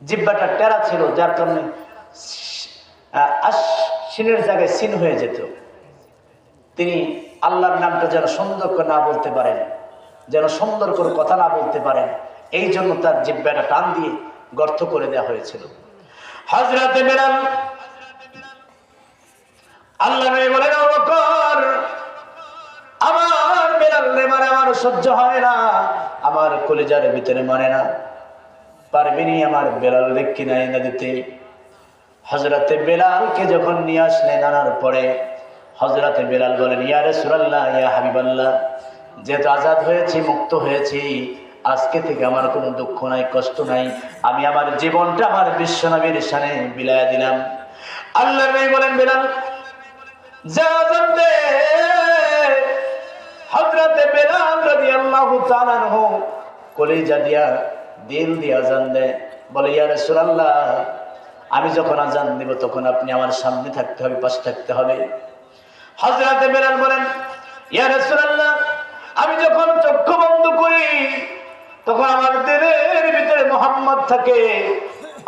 জিহ্বাটা টেরা ছিল, যার কারণে সিনের জায়গায় সিন হয়ে যেত। তিনি আল্লাহর নামটা যেন সুন্দর করে না বলতে পারেন, যেন সুন্দর করে কথা না বলতে পারেন, এই জন্য তার জিহ্বাটা টান দিয়ে গর্ত করে দেওয়া হয়েছিল। হযরতে বেলাল, আল্লাহ নবী বলেন, আবু বকর, আমার বেলাল রে মানে আমার সহ্য হয় না, আমার কলিজার ভিতরে মানে না, পারবিনি আমার বেলাল রে কিনাই না দিতে। হযরতে বেলালকে যখন নিয়ে আসলেন, আনার পরে হযরতে বেলাল বলেন, ইয়া রাসূলুল্লাহ, ইয়া হাবিবাল্লাহ, যেহেতু আজাদ হয়েছি, মুক্ত হয়েছি, আজকে থেকে আমার কোনো দুঃখ নাই, কষ্ট নাই, আমি আমার জীবনটা আমার বিশ্বনবীর শানে বিলায়া দিলাম। আল্লাহর নবী বলেন, বেলাল যা আজান দে। হযরতে বেলাল রাদিয়াল্লাহু তাআলা আনহু কলিজা দিয়া, দিল দিয়া আজান দেয়, বলে, ইয়া রাসূলুল্লাহ, আমি যখন আজান দিব তখন আপনি আমার সামনে থাকতে হবে, পাশে থাকতে হবে। হযরতে বেলাল বলেন, ইয়া রাসূলুল্লাহ, আমি যখন চক্ষু বন্ধ করি তখন আমার দিলের ভিতরে মুহাম্মদ থাকে,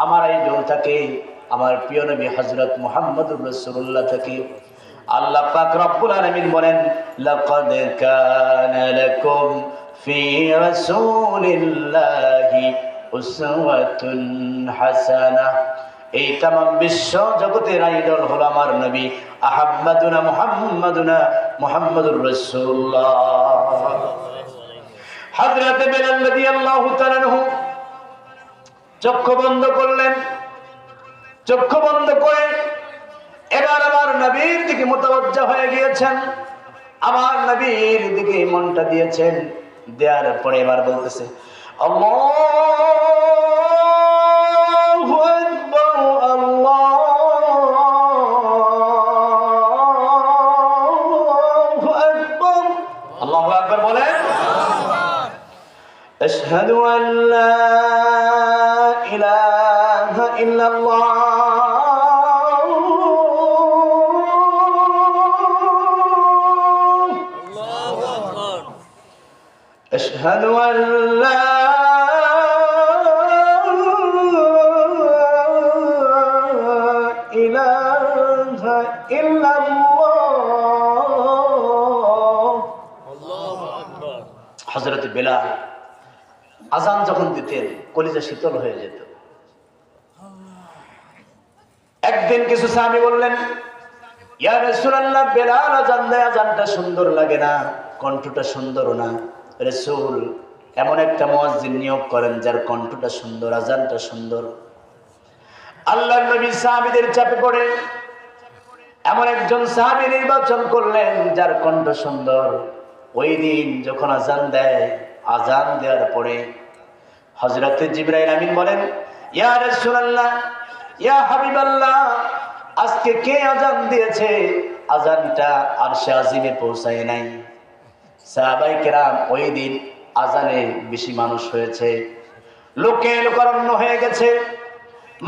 আমার আইডল থাকে, আমার প্রিয় নবী হযরত মুহাম্মদুর রাসূলুল্লাহ থাকে। আল্লাহ পাক রব্বুল আলামিন বলেন, লাকাদ কানা লাকুম ফি রাসূলিল্লাহি উসওয়াতুন হাসানাহ। এই তামাম বিশ্ব জগতের আইডল হলো আমার নবী আহাম্মাদুনা মুহাম্মাদুর রাসূলুল্লাহ। হযরতে বেলাল রাদিয়াল্লাহু তাআলা আনহু চক্ষু বন্ধ করলেন। চক্ষু বন্ধ করে এবার আমার নবীর দিকে মুতাওয়াজ্জা হয়ে গিয়েছেন, আমার নবীর দিকে মনটা দিয়েছেন। দেওয়ার পরে এবার বলতেছে, আল্লাহু আকবার, আল্লাহু আকবার। আল্লাহু আকবার বলেন। আশহাদু আল্লা ইলাহা ইল্লাল্লাহ أشهد أن لا إله إلا الله। হযরত বেলাল আজান যখন দিতেন কলিজা শীতল হয়ে যেত। একদিন কিছু সাহাবী বললেন, ইয়া রাসূলুল্লাহ, বেলাল আজান দেয়, আজানটা সুন্দর লাগে না, কণ্ঠটা সুন্দর না। রাসূল এমন একটা মুয়াজ্জিন নিয়োগ করেন যার কণ্ঠটা সুন্দর, আজানটা সুন্দর। আল্লাহর নবী সাহাবীদের চাপে পড়ে এমন একজন সাহাবী নির্বাচন করলেন যার কণ্ঠ সুন্দর। ওই দিন যখন আজান দেয়, আজান দেওয়ার পরে হযরতে জিবরাইল আমিন বলেন, ইয়া রাসূলুল্লাহ, ইয়া হাবিবাল্লাহ, আজকে কে আজান দিয়েছে? আজানটা আরশে আজিমে পৌঁছায় নাই। সাহাবায়ে কেরাম ওই দিন আজানে বেশি মানুষ হয়েছে, লোকে লোকারণ্য হয়ে গেছে,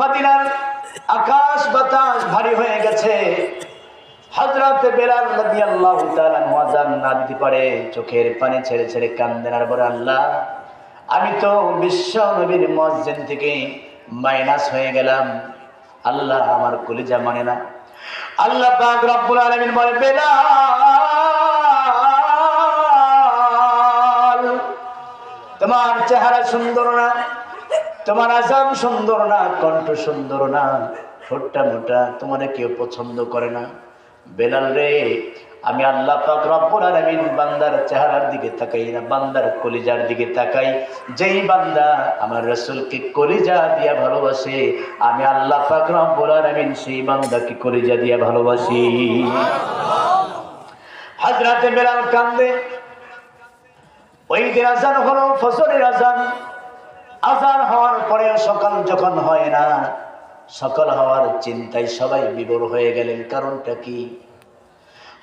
মদিনার আকাশ বাতাস ভারী হয়ে গেছে। হযরতে বেলাল রাদিয়াল্লাহু তাআলা আজান না দিতে পারে চোখের পানি ছেড়ে ছেড়ে কান্দেন আর বলে, আল্লাহ, আমি তো বিশ্ব নবীর মুয়াজ্জিন থেকে মাইনাস হয়ে গেলাম, আল্লাহ আমার কলিজা মানে না। আল্লাহ পাক রব্বুল আলামিন বলে, বেলাল, তোমার চেহারা সুন্দর না, তোমার আজান সুন্দর না, কণ্ঠ সুন্দর না, ঠোঁটটা মোটা, তোমার কেউ পছন্দ করে না। বেলাল রে, আমি আল্লাহ পাক রব্বুল আলামিন বান্দার চেহারার দিকে তাকাই না, বান্দার কলিজার দিকে তাকাই। যেই বান্দা আমার রাসূলকে কলিজা দিয়া ভালোবাসে, আমি আল্লাহ পাক রব্বুল আলামিন সেই বান্দাকে কলিজা দিয়া ভালোবাসি। হযরতে বেলাল কান্দে। ওই দিন আজান হলো, ফজরের আজান। আজান হওয়ার পরে সকাল যখন হয় না, সকাল হওয়ার চিন্তায় সবাই বিভোর হয়ে গেলেন। কারণটা কি?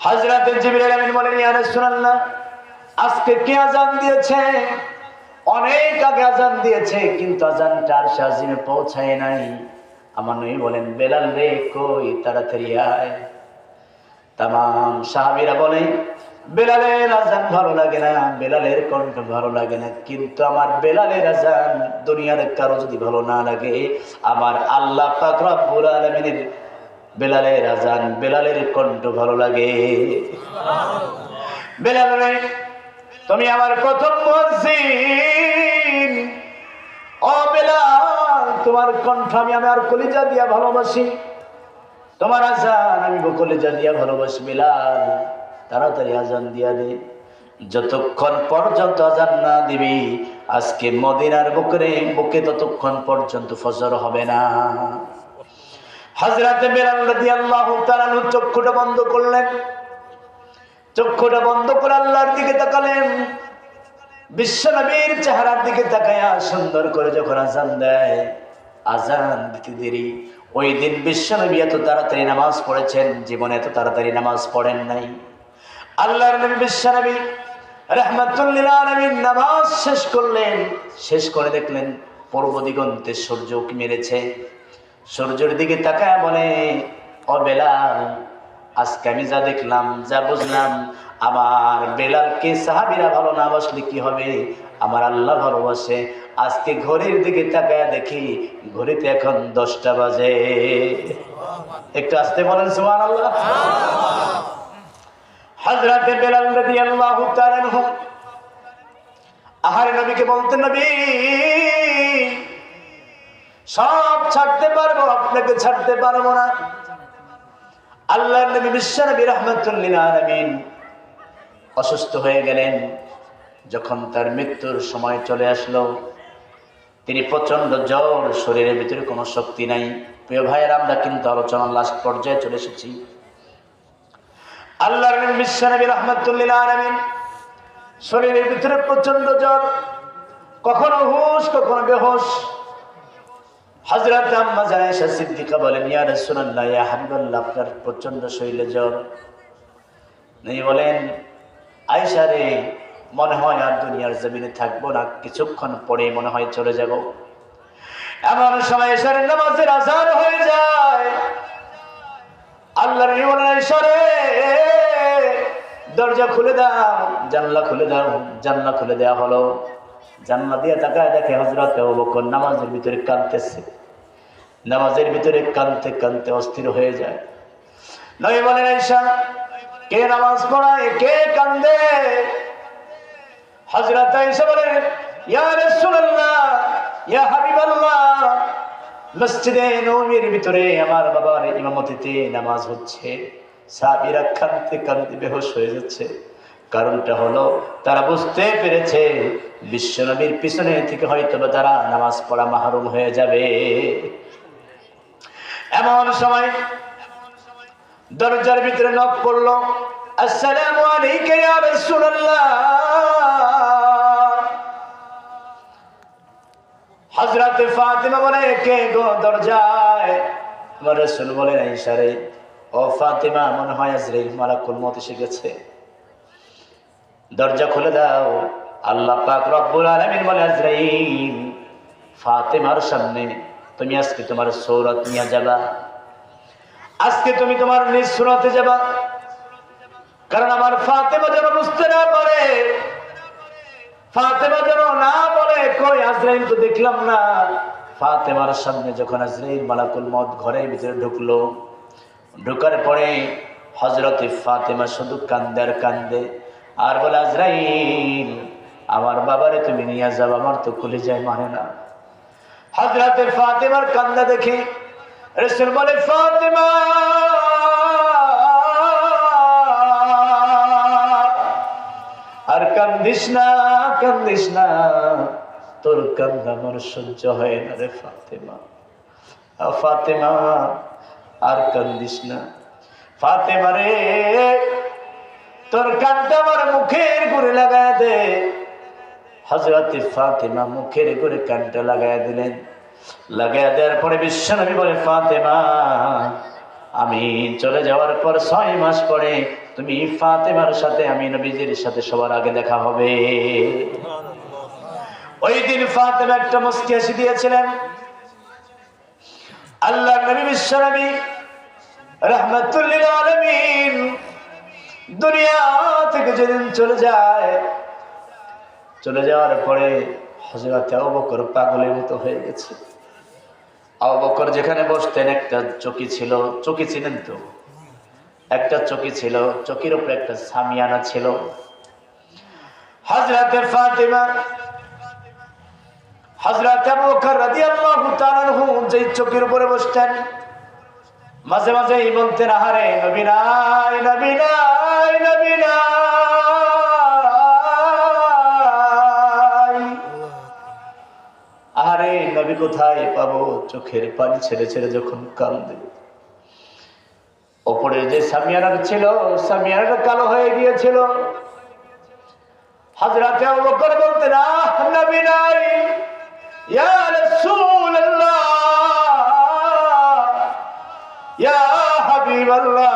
হযরতে জিবরাইল আমিন বলেন, ইয়া রাসূলুল্লাহ, আজকে কে আজান দিয়েছে? অনেক আগে আজান দিয়েছে, কিন্তু আজানটা আরশে আজিমে পৌঁছায় নাই। আমার নবী বলেন, বেলাল রে কই, তাড়াতাড়ি আয়। তামাম সাহাবীরা বলে, বেলালের আজান ভালো লাগে না, বেলালের কণ্ঠ ভালো লাগে না, কিন্তু আমার বেলালের আজান দুনিয়ার কারো যদি ভালো না লাগে, আমার আল্লাহ পাক রব্বুল আলামিনের বেলালের আজান, বেলালের কণ্ঠ ভালো লাগে। বেলাল রে, তুমি আমার প্রথম মুয়াজ্জিন। ও বেলাল, তোমার কণ্ঠ আমি আমার কলিজা দিয়া ভালোবাসি, তোমার আজান আমি কলিজা দিয়া ভালোবাসি। বেলাল, তাড়াতাড়ি আজান দিয়া দে। যতক্ষণ পর্যন্ত আজান না দিবি আজকে মদিনার বুকে ততক্ষণ পর্যন্ত ফজর হবে না। হযরত বেলাল রাদিয়াল্লাহু তাআলা চক্ষুটা বন্ধ করলেন। চক্ষুটা বন্ধ করে আল্লাহর দিকে তাকালেন। বিশ্বনবীর চেহারার দিকে তাকায়া সুন্দর করে যখন আজান দেয়, আজান দিতে দেরি। ওই দিন বিশ্বনবী এত তাড়াতাড়ি নামাজ পড়েছেন, জীবনে এত তাড়াতাড়ি নামাজ পড়েন নাই। আল্লাহর নবী বিশ্বনবী রাহমাতুল লিল আলামিন নামাজ শেষ করলেন। শেষ করে দেখলেন পূর্ব দিগন্তে সূর্য উঁকি মেরেছে। সূর্যের দিকে তাকায়া বলে, ও বেলাল, আজকে আমি যা দেখলাম, যা বুঝলাম, আমার বেলালকে সাহাবীরা ভালো না বাসলে কি হবে, আমার আল্লাহ ভালোবাসে। আজকে ঘড়ির দিকে তাকায়া দেখি ঘড়িতে এখন 10টা বাজে। একটু আস্তে বলেন সুবহানাল্লাহ। হযরত বেলাল রাদিয়াল্লাহু তাআলা আনহু আহারে নবীকে বলতেন, নবী সব ছাড়তে পারবো, আপনাকে ছাড়তে পারবো না। আল্লাহর নবী বিশ্বনবী রাহমাতুল লিল আলামিন অসুস্থ হয়ে গেলেন। যখন তার মৃত্যুর সময় চলে আসলো, তিনি প্রচন্ড জ্বর, শরীরের ভিতরে কোনো শক্তি নাই। প্রিয় ভাইয়েরা, আমরা কিন্তু আলোচনার লাস্ট পর্যায়ে চলে এসেছি। আল্লাহর নবী বিশ্বনবী রাহমাতুল লিল আলামিন শরীরের ভিতরে প্রচন্ড জ্বর, কখনো হুঁশ কখনো বেহুশ। হযরত আম্মা আয়েশা সিদ্দিকা বলেন, ইয়া রাসূলুল্লাহ, ইয়া হাবিবাল্লাহ, আপনার প্রচন্ড শরীরে জ্বর। নবী বলেন, আয়েশা রে, মনে হয় আর দুনিয়ার জমিনে থাকবো না, কিছুক্ষণ পরে মনে হয় চলে যাব। এমন সময় এশারের নামাজের আযান হয়ে যায়। আল্লাহর নবী বলেন, আয়েশা রে, দরজা খুলে দাও, জানলা খুলে দাও। জানলা খুলে দেওয়া হলো। জানলা দিয়ে তাকায় দেখে হযরত আবু বকর নামাজের ভিতরে কাঁদতেছে। নামাজের ভিতরে কাঁদতে কাঁদতে অস্থির হয়ে যায়। নবী বলেন, আয়েশা, কে নামাজ পড়ায়, কে কান্দে? হযরত আয়েশা বলেন, ইয়া রাসূলুল্লাহ, ইয়া হাবিবাল্লাহ, মসজিদে নববীর ভিতরে আমার বাবার ইমামতিতে নামাজ হচ্ছে। সাহাবীরা কাঁদতে কাঁদতে বেহুশ হয়ে যাচ্ছে। কারণটা হলো তারা বুঝতে পেরেছে বিশ্বনবীর পিছনে থেকে হয়তো তারা নামাজ পড়া মাহরুম হয়ে যাবে। এমন সময় দরজার ভিতরে নক পড়লো। আসসালামু আলাইকা ইয়া রাসূলুল্লাহ। হযরত ফাতিমা বলে, কে গো দরজায়? আমার রাসূল বলেন, আয়েশা রে, ও ফাতিমা, মনে হয় আজরাইল মালাকুল মউত এসে গেছে, দরজা খুলে দাও। আল্লাহ পাক রব্বুল আলামিন বলে, আজরাইল, ফাতিমার সামনে তুমি আজকে তোমার সূরত নিয়ে যাবা। আজকে তুমি তোমার নিজ সূরতে যাবা। কারণ আমার ফাতিমা যেন বুঝতে না পারে, ফাতিমা যেন না বলে, কই আজরাইল তো দেখলাম না। ফাতিমার সামনে যখন আজরাইল মালাকুল মউত ঘরের ভিতরে ঢুকলো, ঢোকার পরে হযরত ফাতিমা শুধু কান্দে আর কান্দে আর বলে, আজরাইল, আমার বাবারে তুমি নিয়ে যাও, আমার তো কলিজায় মানে না। হযরত ফাতিমার কান্না দেখে রাসূল বলে, ফাতিমা, আর কান্দিস না, কান্দিস না, তোর কান্না আমার সহ্য হয় না রে ফাতিমা। ফাতিমা, আর কান্দিস না। ফাতিমা রে, তোর কানটা আমার মুখের ঘুরে লাগায় দে। হযরত ফাতিমা মুখের ঘুরে কানটা লাগায় দিলেন। লাগায় দেওয়ার পরে বিশ্বনবী বলে, ফাতিমা, আমি চলে যাওয়ার পর 6 মাস পরে তুমি ফাতিমার সাথে, আমি নবীজির সাথে সবার আগে দেখা হবে। ওই দিন ফাতিমা একটা মুস্কি হাসি দিয়েছিলেন। আল্লাহ নবী বিশ্ব নবী রাহমাতুল লিল আলামিন দুনিয়া থেকে যেদিন চলে যায়, চলে যাওয়ার পরে হযরত আবু বকর পাগলের মতো হয়ে গেছে। আবু বকর যেখানে বসতেন একটা চকি ছিল, চকি ছিলেন তো, একটা চকি ছিল, চকির উপরে একটা সামিয়ানা ছিল। হযরত ফাতিমা, হযরত আবু বকর রাদিয়াল্লাহু তাআলা আনহু যেই চকির উপরে বসতেন, মাঝে মাঝে বলতেন, আহারে নবী নাই, নবী নাই, নবী নাই, আহারে নবী কোথায় পাবো। চোখের পানি ছেড়ে ছেড়ে যখন কান্দে, ওপরে যে সামিয়ানা ছিল, সামিয়ানাটা কালো হয়ে গিয়েছিল। হযরত আবু বকর বলতেন, আহ নবী নাই, ইয়া রাসূলুল্লাহ, ইয়া হাবিবাল্লাহ।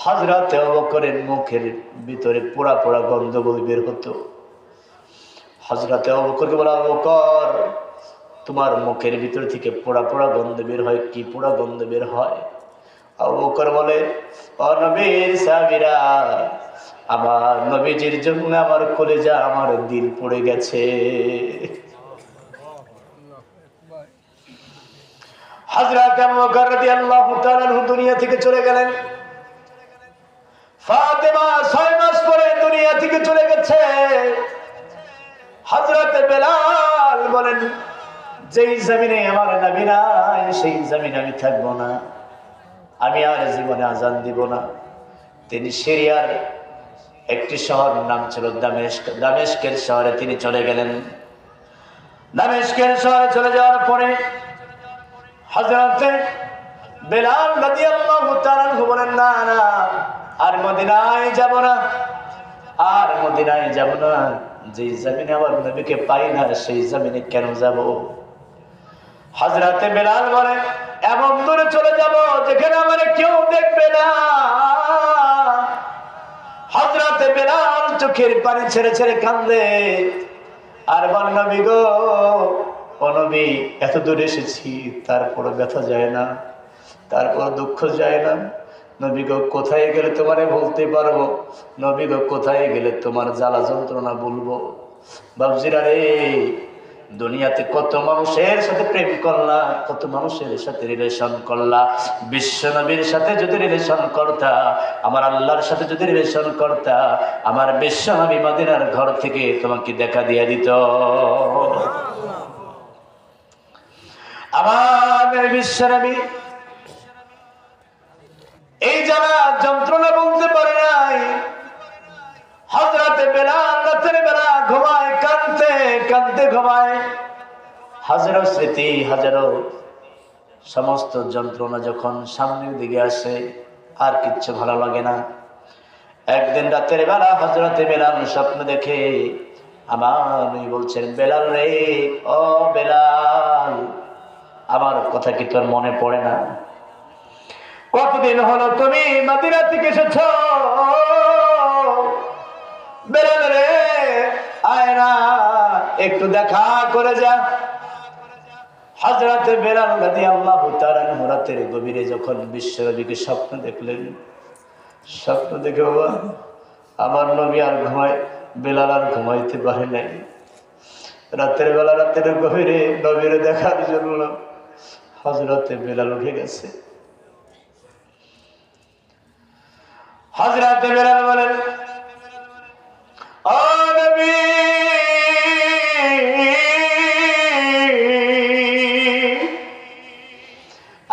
হযরত আবু বকরের মুখের ভিতরে পোড়া পোড়া গন্ধ বের হতো। হযরত আবু বকরকে বলা, আবু বকর তোমার মুখের ভিতর থেকে পোড়া পোড়া গন্ধ বের হয়, কি পোড়া গন্ধ বের হয়? আবু বকর বলে, ও নবীর সাহাবীরা, আমার নবীজির জন্য আমার কলিজা, আমার দিল পড়ে গেছে। হযরত আবু বকর রাদিয়াল্লাহু তাআলা আনহু দুনিয়া থেকে চলে গেলেন। ফাতেমা 6 মাস পরে দুনিয়া থেকে চলে গেছে। হযরত বেলাল বলেন, যেই জমিনে আমার নবী নাই সেই জমিনে আমি থাকবো না, আমি আর জীবনে আজান দিব না। তিনি সিরিয়ার একটি শহর, নাম ছিল দামেস্ক, দামেস্কের শহরে তিনি চলে গেলেন। দামেস্কের শহরে চলে যাওয়ার পরে হযরত বেলাল রাদিয়াল্লাহু তাআলা আনহু বলেন, না না, আর মদিনায় যাব না, আর মদিনায় যাব না। যে জমিনে আমার নবীকে পাই না সেই জমিনে কেন যাব? হযরত বেলাল বলেন, এমন দূরে চলে যাব যেখানে আমার কেউ দেখবে না। হযরত বেলাল চোখের পানি ছেড়ে ছেড়ে কান্দে আর বল, নবী গো, ও নবী, এত দূরে এসেছি তারপর ব্যথা যায় না, তারপর দুঃখ যায় না। নবী গো, কোথায় গেলে তোমারে বলতে পারবো? নবী গো, কোথায় গেলে তোমার জ্বালা যন্ত্রণা বলবো? বাবজিরা রে, দুনিয়াতে কত মানুষের সাথে প্রেম করলা, কত মানুষের সাথে রিলেশন করলা। বিশ্ব নবীর সাথে যদি রিলেশন করতা, আমার আল্লাহর সাথে যদি রিলেশন করতা, আমার বিশ্ব নবী মদিনার ঘর থেকে তোমাকে দেখা দিয়ে দিত। আমার বিশ্ব নবী এই জ্বালা যন্ত্রণা বলতে পারে নাই। হযরত বেলাল রাতের বেলা ঘুমায়, কাঁদতে কাঁদতে ঘুমায়। হাজারো স্মৃতি, হাজারো সমস্ত যন্ত্রণা যখন সামনের দিকে আসে, আর কিচ্ছু ভালো লাগে না। একদিন রাতের বেলা হযরত বেলাল স্বপ্ন দেখে, আমার নবী বলছেন, বেলাল রে, ও বেলাল, আমার কথা কি তোর মনে পড়ে না? কতদিন হলো তুমি মদিনা থেকে এসেছ? বেলাল রে, আয় না, একটু দেখা করে যা। হযরত বেলাল রাদিয়াল্লাহু তাআলা আনহু রাতের গভীরে যখন বিশ্বনবীকে স্বপ্ন দেখলেন, স্বপ্ন দেখে বাবা আমার নবী আর ঘুমায়, বেলাল আর ঘুমাইতে পারে নাই। রাতের বেলা রাতের গভীরে নবীরে দেখার জন্য হযরত বেলাল উঠে গেছে। হযরত বেলাল বলেন, ও নবী,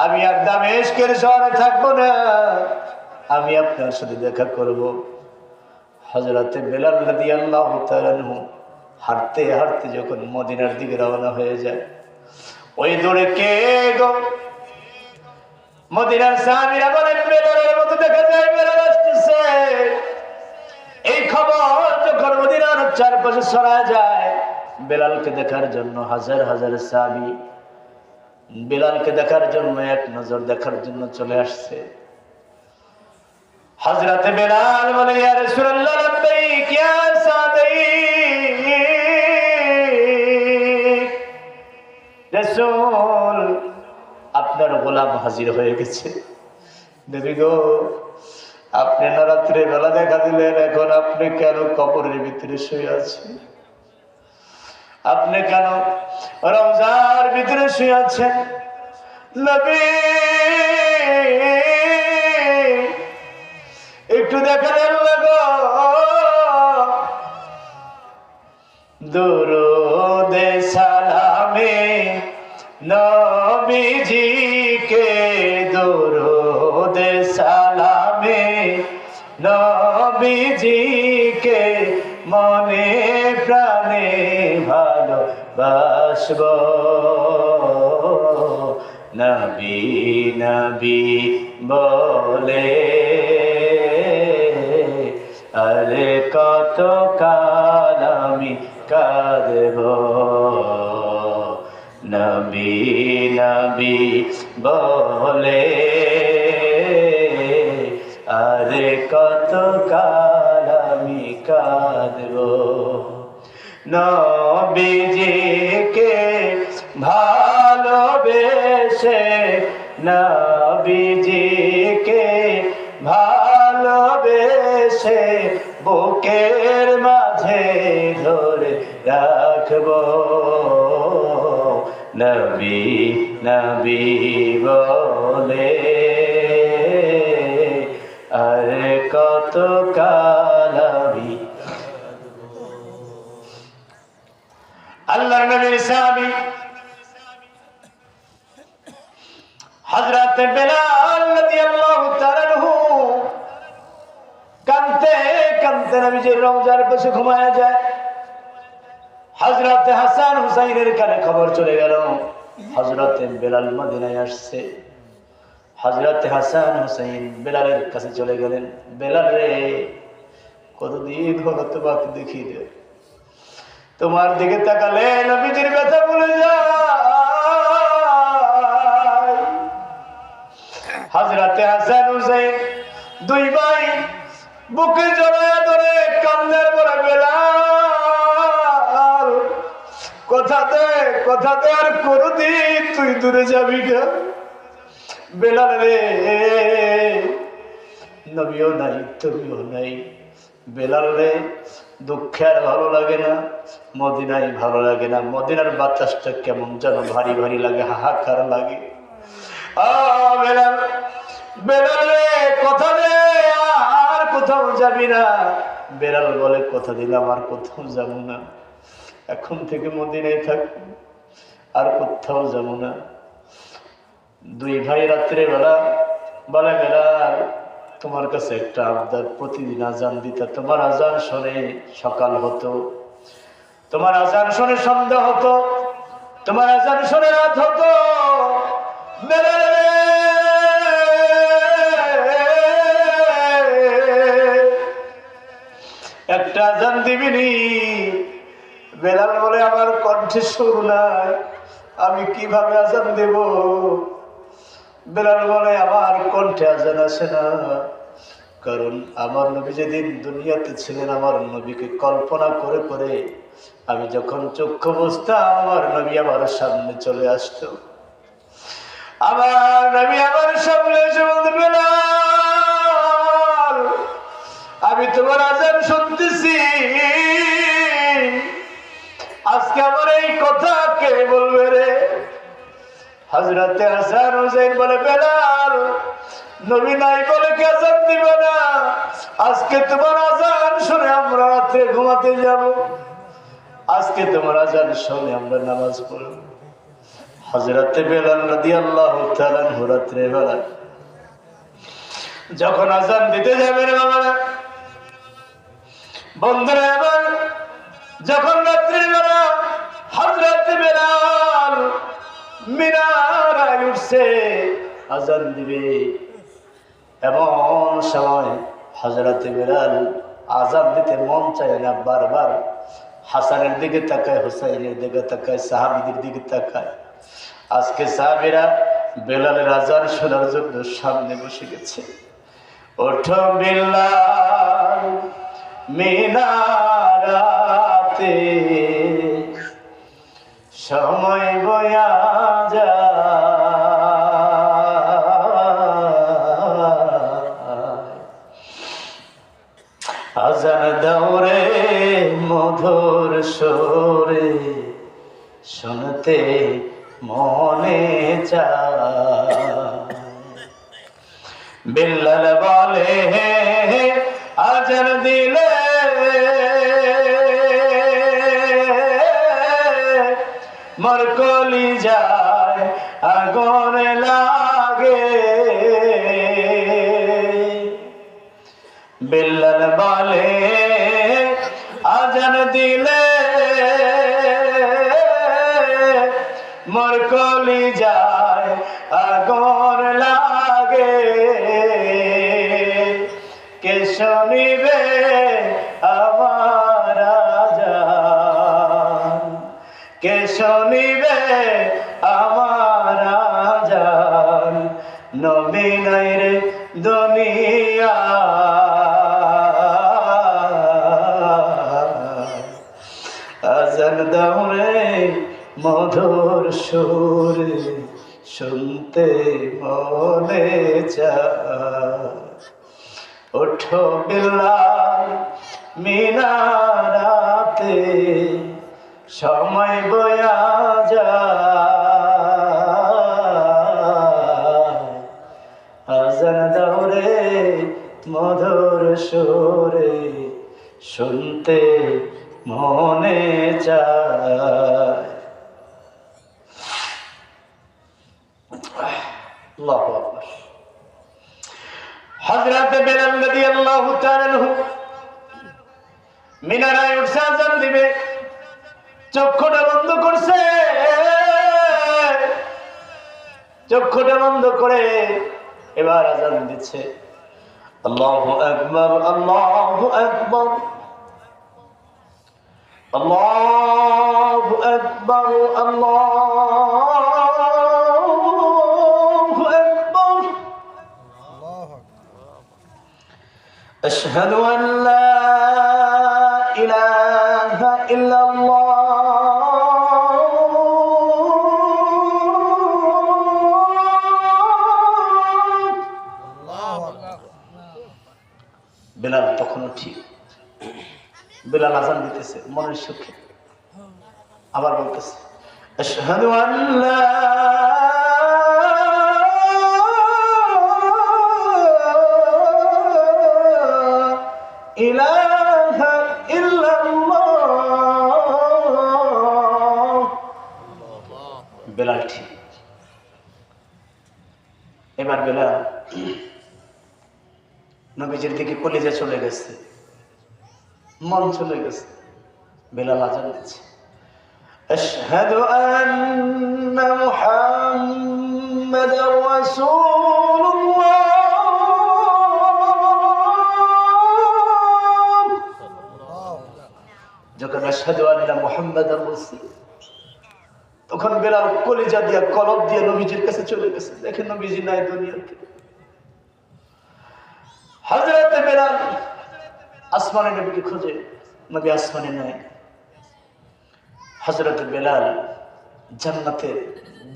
আমি আর দামেস্কের শহরে থাকবো না, আমি আপনার সাথে দেখা করব। হযরত বেলাল রাদিয়াল্লাহু তাআলা আনহু হাঁটতে হাঁটতে যখন মদিনার দিকে রওনা হয়ে যায়, ওই দূরে কে গো? মদিনার সাহাবীরা বলেন, বেলালের মতো দেখা যায়, বেলাল আসতেছে। এই খবর যখন মদিনার চারপাশে ছড়ায় যায়, বেলালকে দেখার জন্য হাজার হাজার সাহাবী বেলালকে দেখার জন্য, এক নজর দেখার জন্য চলে আসছে। হযরত বেলাল বলে, ইয়া রাসূলুল্লাহ, লাব্বাইক ইয়া সাদি। রাসূল, গোলাম হাজির হয়ে গেছে। নবী গো, আপনি না রাত্রে বেলা দেখা দিলেন, এখন আপনি কেন কবরের ভিতরে শুয়ে আছেন? আপনি কেন রওজার ভিতরে শুয়ে আছেন? নবী একটু দেখা দেন গো। দুরুদে সালামে নবীজিকে, দুরুদে সালামে নবীজিকে মনে প্রাণে ভালোবাসবো। নবী নবী বলে আরে কত কাল আমি কাঁদব। নবী নবী বলে আরে কত কাল আমি কাঁদব। নবীজিকে ভালোবেসে, নবীজিকে ভালোবেসে বুকের মাঝে ধরে রাখবো। নবী নবী বলে আরে কত কাল আমি। আল্লাহর নবীর সাহাবী হযরত বেলাল রাদিয়াল্লাহু তাআলা আনহু কাঁদতে কাঁদতে নবীজির রওজার পাশে ঘুমায়া যায়। হযরত হাসান হুসাইনের কানে খবর চলে গেল হযরত বেলাল মদিনায় আসছে। হযরত হাসান হুসাইন বেলালের কাছে চলে গেলেন। বেলাল রে, কতদিন হলো তোমাকে দেখি রে, তোমার দিকে তাকালে নবীজির কথা ভুলে যায়। হযরত হাসান হুসাইন দুই ভাই বুকে জড়ায়া ধরে কান্নার পরে বেলাল, কথা দে আর কোনদিন তুই দূরে যাবি না। বেলাল রে, নবীও নাই তুমিও নাই। বেলাল রে, দুঃখে আর ভালো লাগে না, মদিনায় ভালো লাগে না। মদিনার বাতাসটা কেমন যেন ভারী ভারী লাগে, হাহাকার লাগে। বেলাল, বেলাল রে, কথা দে আর কোথাও যাবি না। বেলাল বলে, কথা দিলাম আর কোথাও যাবো না, এখন থেকে মদিনায় থাকবো, আর কোথাও যাবো না। দুই ভাই রাত্রে বেলা বলে, বেলাল তোমার কাছে একটা আবদার, প্রতিদিন আজান দিতে, তোমার আজান শুনে সকাল হতো, তোমার আজান শুনে সন্ধ্যা হতো, তোমার আজান শুনে রাত হতো। একটা আজান দিবিনি? বেলাল বলে, আমার কণ্ঠে সুর নাই, আমি কিভাবে আজান দেব? বেলাল বলে, আমার কণ্ঠে আজান আসে না, কারণ আমার নবী যেদিন দুনিয়াতে ছিলেন, আমার নবীকে কল্পনা করে করে আমি যখন চক্ষু বুঝতাম, আমার নবী আমার সামনে চলে আসতো। আমার নবী আমার সামনে এসে বলতে, বেলাল আমি তোমার আজান শুনতেছি, আজকে আমার এই কথা কে বলবে রে? হযরত হাসান হুসাইন বলে, বেলাল নবী নাই বলে কি আজান দিবে না? আজকে তোমার আজান শুনে আমরা রাতে ঘুমাতে যাব, আজকে তোমার আজান শুনে আমরা নামাজ পড়ব। হযরত বেলাল রাদিয়াল্লাহু তাআলা আনহু রাত্রে বেলা যখন আজান দিতে যাবেন, বাবারা বন্ধুরা আমার, যখন রাত্রির বেলা হযরত বেলাল মিনারায় উঠছে আজান দিবে, এমন সময় হযরত বেলাল আজান দিতে মন চায় না, বারবার হাসানের দিকে তাকায়, হুসাইনের দিকে তাকায়, সাহাবীদের দিকে তাকায়। আজকে সাহাবীরা বেলালের আজান শোনার জন্য সামনে বসে গেছে। ওঠো বেলাল মিনারাতে, সময় বয়া যায়, আজান দৌড়ে মধুর সুরে শুনতে মনে চায়। বিল্লাল বলে আজান দিলে মোর কলিজায় আগুন লাগে। বিল্লাল বলে আজান দিলে মোর কলিজায় আগুন লাগে। কে শুনিবে আমার আজান, কে শুনিবে আমার আজান। নবী নাই রে দুনিয়া আজান দৌড়ে মধুর সুরে শুনতে মনে চায়। ওঠো বিল্লাল মিনারাতে সময় বয়া যায়। আজান দৌড়ে মধুর সুরে শুনতে মনে চায়। আল্লাহু আকবার। হযরত বেলাল রাদিয়াল্লাহু তাআলা আনহু মিনারায় উঠে আযান দিবে, চক্ষুটা বন্ধ করছে, চক্ষুটা বন্ধ করে এবার আযান দিচ্ছে। আল্লাহু আকবার, আল্লাহু আকবার, আল্লাহু আকবার, আল্লাহু আকবার। আশহাদু আন লা ইলাহা ইল্লাল্লাহ। বেলাল তখনও ঠিক, বেলাল আযান দিতেছে মনের সুখে, আবার বলতেছে আশহাদু আন লা ইলাহা ইল্লাল্লাহ। বেলাল ঠিক। এবার বেলাল নবীজির দিকে কলিজা চলে গেছে, মন চলে গেছে। বেলাল আযান দিচ্ছে আশহাদু আন্না মুহাম্মাদার রাসূলুল্লাহ। যখন আশহাদু আন্না মুহাম্মাদার রাসূল, তখন বেলাল কলিজা দিয়া কলব দিয়ে নবীজির কাছে চলে গেছে। দেখেন নবীজি নাই দুনিয়াতে। হযরত বেলাল আসমানে নবীকে খোঁজে, নবী আসমানে নাই। হযরত বেলাল জান্নাতের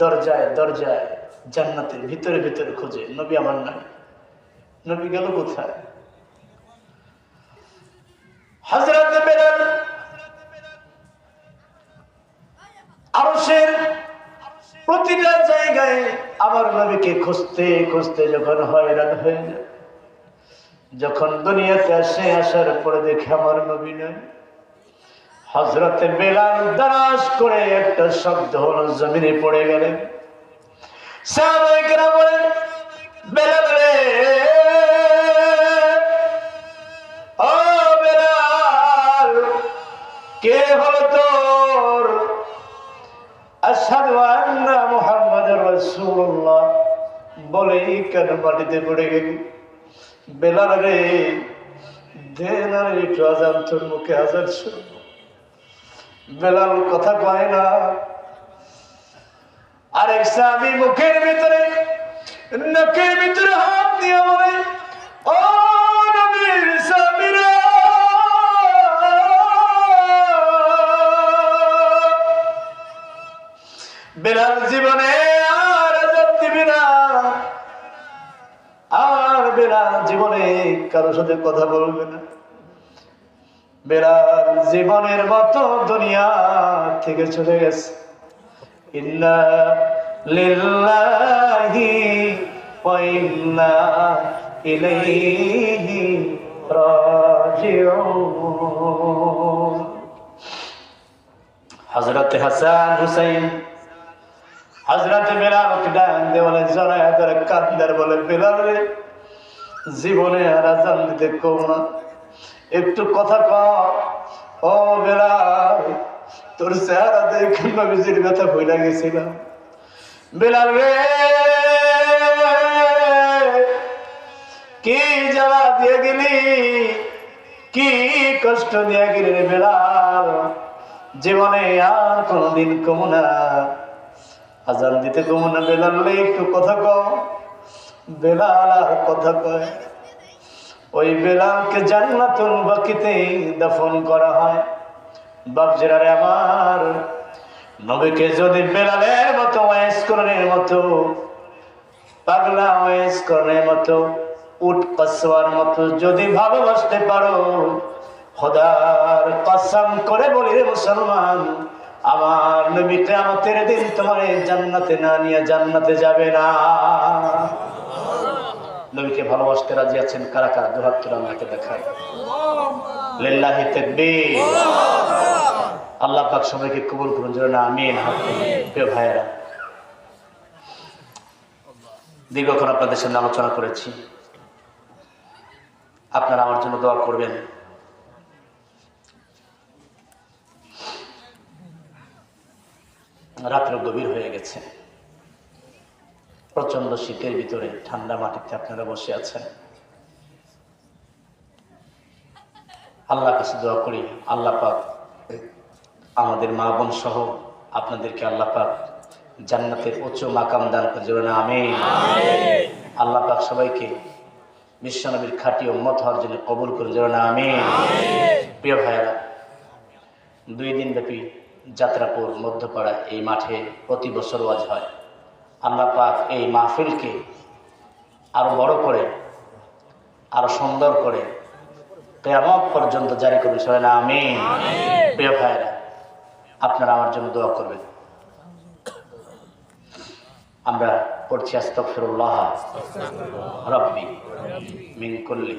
দরজায় দরজায়, জান্নাতের ভিতরে ভিতরে খোঁজে, নবী আমার নাই, নবী গেল কোথায়? হযরত বেলাল আরশের প্রতিটা জায়গায় আমার নবীকে খুঁজতে খুঁজতে যখন হয়রান হয়ে যায়, যখন দুনিয়াতে আসে, আসার পরে দেখে আমার নবী নাই। হযরত বেলাল দারাজ করে একটা শব্দ হলো, জমিনে পড়ে গেলেন। সাহাবায়ে কেরাম বলেন বেলাল রে, ও বেলাল, কে হলো তোর? আশহাদু আন্না মুহাম্মাদুর রাসূলুল্লাহ বলেই কেন মাটিতে পড়ে গেলি? বেলাল রে, দেন আর একটু আযান, তোর মুখে আযান শুনব। বেলাল কথা কয় না। আরেক সাহাবী মুখের ভিতরে, নাকের ভিতরে হাত দিয়ে বলে, ও নবীর সাহাবীরা, বেলাল জীবনে আর আযান দিবি না, আর বেলাল জীবনে কারোর সাথে কথা বলবে না। বেলাল জীবনের মতো দুনিয়া থেকে চলে গেছে। ইন্না লিল্লাহি ওয়া ইন্না ইলাইহি রাজিউন। হযরত হাসান হুসাইন হযরত বেলালকে ডাক দিয়ে বলে, জড়ায় ধরে কান্দার বলে, বেলাল রে, জীবনে আর আযান দিতে কম না, একটু কথা কও। ও বেলাল, তোর চেহারা দেখে নবীজির কথা ভুলে গেছিলাম। বেলাল রে, কি জ্বালা দিয়ে গেলি, কি কষ্ট দিয়ে গেলি রে বেলাল, জীবনে আর কোনদিন কম না, আযান দিতে কম না। বেলাল রে, একটু কথা কও। বেলাল আর কথা কয়। ওই বেলালকে জান্নাতুল বাকিতে দাফন করা হয়। বাপজিরা রে আমার, নবীকে যদি বেলালের মতো ওয়াইজ করার মতো, পাগলা ওয়াইজ করার মতো, উট কসওয়ার মতো যদি ভালোবাসতে পারো, খোদার কসম করে বলি রে মুসলমান, আমার নবী কিয়ামতের দিন তোমার জান্নাতে না নিয়ে জান্নাতে যাবে না। নবীকে ভালোবাসতে রাজি আছেন কারা কারা? দুই হাত তুলে আমাকে দেখায়। লিল্লাহি তাকবীর। আল্লাহ পাক সবাইকে কবুল করুন, যেন আমিন। প্রিয় ভাইয়েরা, দীর্ঘক্ষণ আপনাদের সামনে আলোচনা করেছি, আপনারা আমার জন্য দোয়া করবেন। রাত্র গভীর হয়ে গেছে, প্রচন্ড শীতের ভিতরে ঠান্ডা মাটিতে আপনারা বসে আছেন। আল্লাহর কাছে দোয়া করি, আল্লাহ পাক আমাদের মা বোন সহ আপনাদেরকে আল্লাহ পাক জান্নাতের উচ্চ মাকাম দান করে যেন আমিন। আল্লাহ পাক সবাইকে বিশ্বনবীর খাঁটি উম্মত হওয়ার জন্য কবুল করে যেন আমিন। প্রিয় ভাইয়েরা, 2 দিন ব্যাপী যাত্রাপুর মধ্যপাড়া এই মাঠে প্রতি বছর ওয়াজ হয়। আল্লাহ পাক এই মাহফিলকে আরো বড় করে, আরো সুন্দর করে কিয়ামত পর্যন্ত জারি করবে সবাই না আমিন। প্রিয় ভাইরা, আপনারা আমার জন্য দোয়া করবেন। আমরা পড়ছি আস্তাগফিরুল্লাহ রাব্বি মিন কুল্লি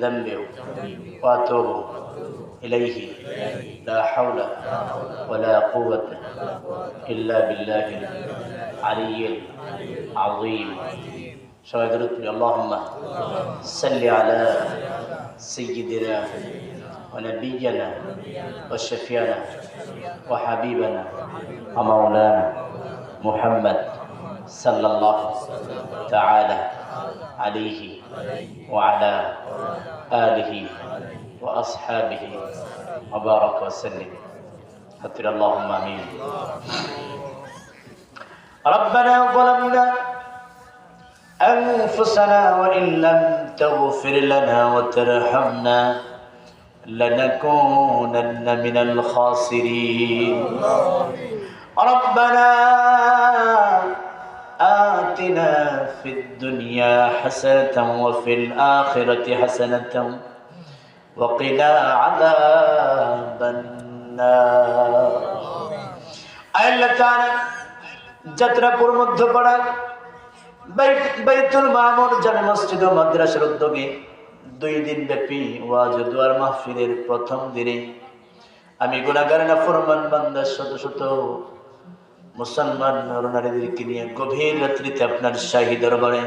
যামবি ওয়া আতুবু ইলাইহি লা হাওলা ওয়া লা কুওয়াতা ইল্লা বিল্লাহিল আলিয়্যিল আযীম। সবাই দরুদ পড়ি। আল্লাহুম্মা সাল্লি আলা সাইয়্যিদিনা ওয়া নাবিয়্যিনা ওয়া শাফিয়ানা ওয়া হাবিবানা ওয়া মাওলানা মুহাম্মদ সাল্লাল্লাহু তাআলা আলাইহি ওয়া আলা আলিহি ওয়া আসহাবিহি ওয়া বারাকা ওয়া সাল্লিম। আল্লাহুম্মা আমিন। ربنا ظلمنا أنفسنا وإن لم تغفر لنا وترحمنا لنكونن من الخاسرين. ربنا آتنا في الدنيا حسنة وفي الآخرة حسنة وقنا عذاب النار. আল্লাহ তাআলা যাত্রাপুর মধ্যপাড়া বাইতুল মামুর জামে মসজিদ ও মাদ্রাসার উদ্যোগে 2 দিন ব্যাপী ওয়াজ ও দোয়ার মাহফিলের প্রথম দিনে আমি গুনাহগার নাফরমান বান্দা শত শত মুসলমান নর-নারীদেরকে নিয়ে গভীর রাত্রিতে আপনার শাহী দরবারে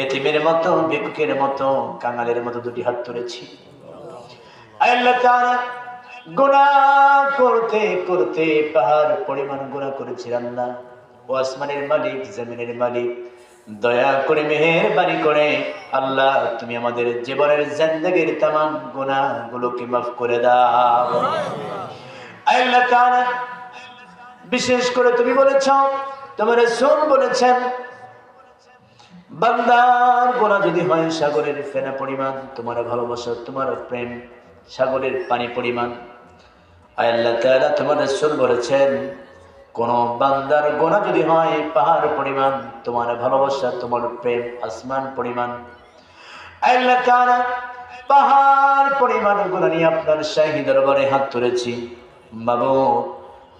এতিমের মতো, ভিক্ষুকের মতো, কাঙালের মতো 2টি হাত তুলেছি। আল্লাহ তাআলা গুনাহ করতে করতে পাহাড় পরিমাণ গুনাহ করেছি। আল্লাহ ও আসমানের মালিক, জমিনের মালিক, দয়া করে মেহেরবানি করে আল্লাহ তুমি আমাদের জীবনের জিন্দেগীর तमाम গুনাহগুলোকে মাফ করে দাও। আল্লাহ তাআলা বিশেষ করে তুমি বলেছ, তোমার রাসূল বলেছেন, বান্দার গুনাহ যদি হয় সাগরের ফেনা পরিমাণ, তোমার ভালোবাসা, তোমার প্রেম সাগরের পানি পরিমাণ। আল্লাহ তাআলা তোমার রাসূল বলেছেন, কোন বান্দার গুনাহ যদি হয় পাহাড় পরিমাণ, তোমার ভালোবাসা, তোমার প্রেম আসমান পরিমাণ। আল্লাহ তাআলা পাহাড় পরিমাণ গুনাহ নিয়ে আপনার শাহী দরবারে হাত তুলেছি। মাবুদ,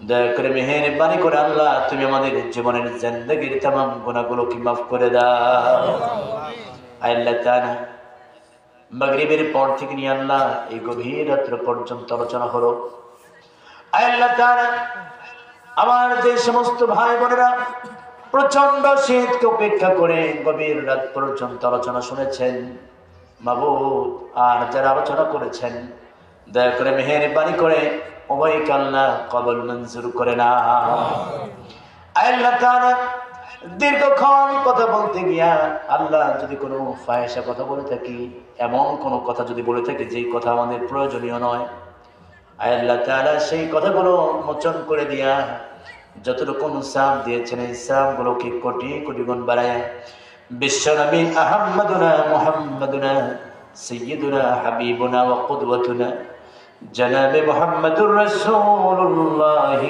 দয়া করে মেহেরবানি করে আল্লাহ তুমি আমাদের জীবনের জিন্দেগীর तमाम গুনাহগুলোকে মাফ করে দাও। আল্লাহ তাআলা মাগরিবের পর থেকে নিয়ে আল্লাহ এই গভীর রাত্র পর্যন্ত আলোচনা হলো। আল্লাহ তাআলা আমার যে সমস্ত ভাই বোনেরা প্রচন্ড শীতকে উপেক্ষা করে গভীর রাত পর্যন্ত আলোচনা শুনেছেন, মাবুদ আর যারা আলোচনা করেছেন দয়া করে মেহেরবানি করে উভয়কে আল্লাহ কবুল মঞ্জুর করে না। আল্লাহ তাআলা দীর্ঘক্ষণ কথা বলতে গিয়া আল্লাহ যদি কোনো ফাহিশা কথা বলে থাকি, এমন কোনো কথা যদি বলে থাকি যেই কথা আমাদের প্রয়োজনীয় নয়, আল্লাহ তাআলা সেই কথাগুলো মোচন করে দিয়া যতটুকু সাম দিয়েছেন এই সামগুলোকে কোটি কোটি গুণ বাড়ায় বিশ্বনবী আহমদুনা মুহাম্মাদুনা সাইয়্যিদুনা হাবিবুনা ওয়া কুদওয়াতুনা জনাবে মুহাম্মদুর রাসূলুল্লাহ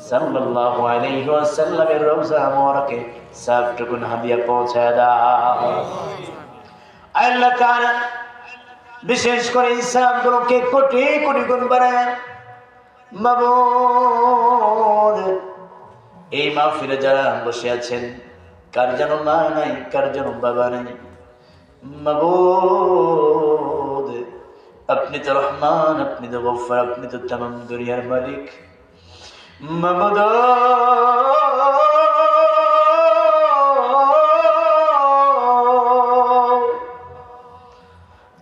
সাল্লাল্লাহু আলাইহি ওয়াসাল্লামের রওজা মোবারকে সবটুকুন হাদিয়া পৌঁছায় দাও। আল্লাহ তাআলা বিশেষ করে ইসলামগুলোকে কোটি কোটি গুণ বাড়ায় মাবুদ এই মাহফিলে যারা বসে আছেন কার যেন মা নাই, কার যেন বাবা নাই, মাবুদ আপনি তো রহমান, আপনি তো গফফার, আপনি তো তামাম দুনিয়ার মালিক। মাবুদ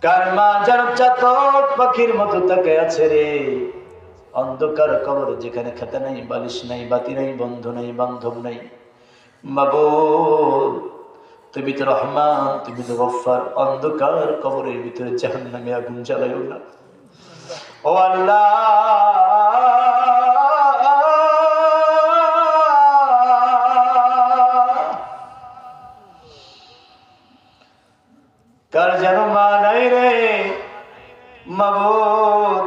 কার মা যেন চাতক পাখির মতো তাকে আছে রে, অন্ধকার কবর যেখানে খাতা নাই, বালিশ নাই, বাতি নাই, বন্ধু নাই, বান্ধব নাই। মাবুদ তুমি তো রহমান, তুমি তো গফফার, অন্ধকার কবরের ভিতরে জাহান্নামে আগুন জ্বালাইও না ও আল্লাহ। কার যেন মা নাই রে মাবুদ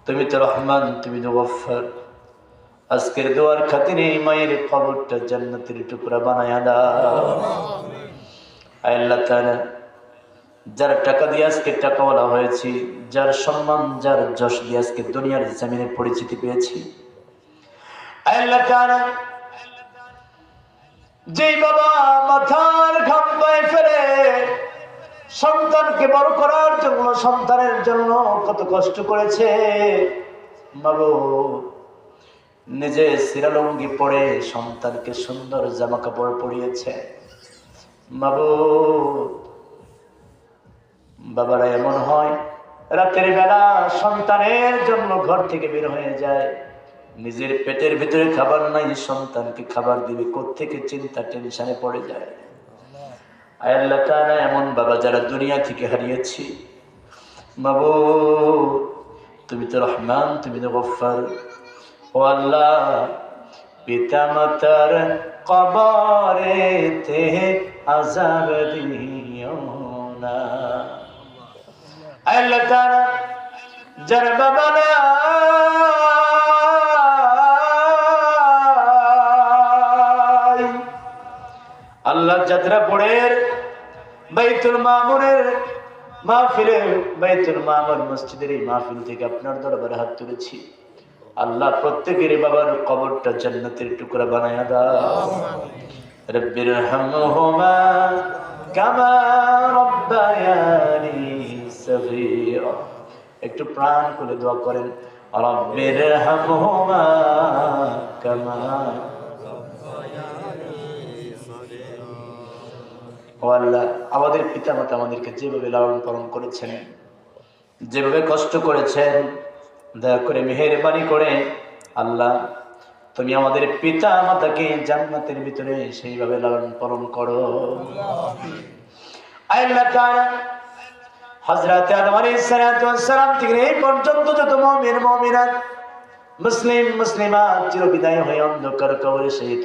তুমি তো রহমান, তুমি তো গফফার, আজকের দোয়ার খাতিরে মায়ের কবরটা জান্নাতের টুকরা বানায়া দাও। আল্লাহ তাআলা যার টাকা দিয়ে আজকে টাকাওয়ালা হয়েছি, যার সম্মান, যার যশ দিয়ে আজকে দুনিয়ার জমিনে পরিচিতি পেয়েছি, আল্লাহ তাআলা যেই বাবা মাথার ঘাম পায়ে ফেলে সন্তানকে বড় করার জন্য, সন্তানের জন্য কত কষ্ট করেছে, মাবুদ নিজে সিরালঙ্গি পরে সন্তানকে সুন্দর জামা কাপড় পরিয়েছে। মাবুদ বাবারা এমন হয় রাতের বেলা সন্তানের জন্য ঘর থেকে বের হয়ে যায়, নিজের পেটের ভিতরে খাবার নাই, সন্তানকে খাবার দিবে কোত্থেকে চিন্তা টেনশনে পড়ে যায়। আল্লাহ তাআলা এমন বাবা যারা দুনিয়া থেকে হারিয়েছি, মাবুদ তুমি তো রহমান, তুমি তো গফফার, ও আল্লাহ পিতা মাতার কবরেতে আযাব দিও না। আল্লাহ তাআলা যার বাবা নাই, আল্লাহ যাত্রাপুরের বাইতুল মামুনের মাহফিলে, বাইতুল মামুর মসজিদের এই মাহফিল থেকে আপনার দরবারে হাত তুলেছি। আল্লাহ প্রত্যেকের বাবার কবরটা জান্নাতের টুকরা বানায়া দাও। রব্বিরহামহুমা কামা রব্বায়ানি সগীরা। একটু প্রাণ খুলে দোয়া করেন, রব্বিরহামহুমা কামা। ও আল্লাহ আমাদের পিতা মাতা আমাদেরকে যেভাবে লালন পালন করেছেন, যেভাবে কষ্ট করেছেন, দয়া করে মেহেরবানি করে আল্লাহ তুমি আমাদের পিতা মাতাকে জান্নাতের ভিতরে সেইভাবে লালন পালন করো। আল্লাহ তাআলা হযরত আদম আলাইহিস সালাতু ওয়াস সালাম থেকে এই পর্যন্ত যত মুমিন মুমিনাত, মুসলিম মুসলিমাত চিরবিদায় হয়ে অন্ধকার কবরে শহীদ,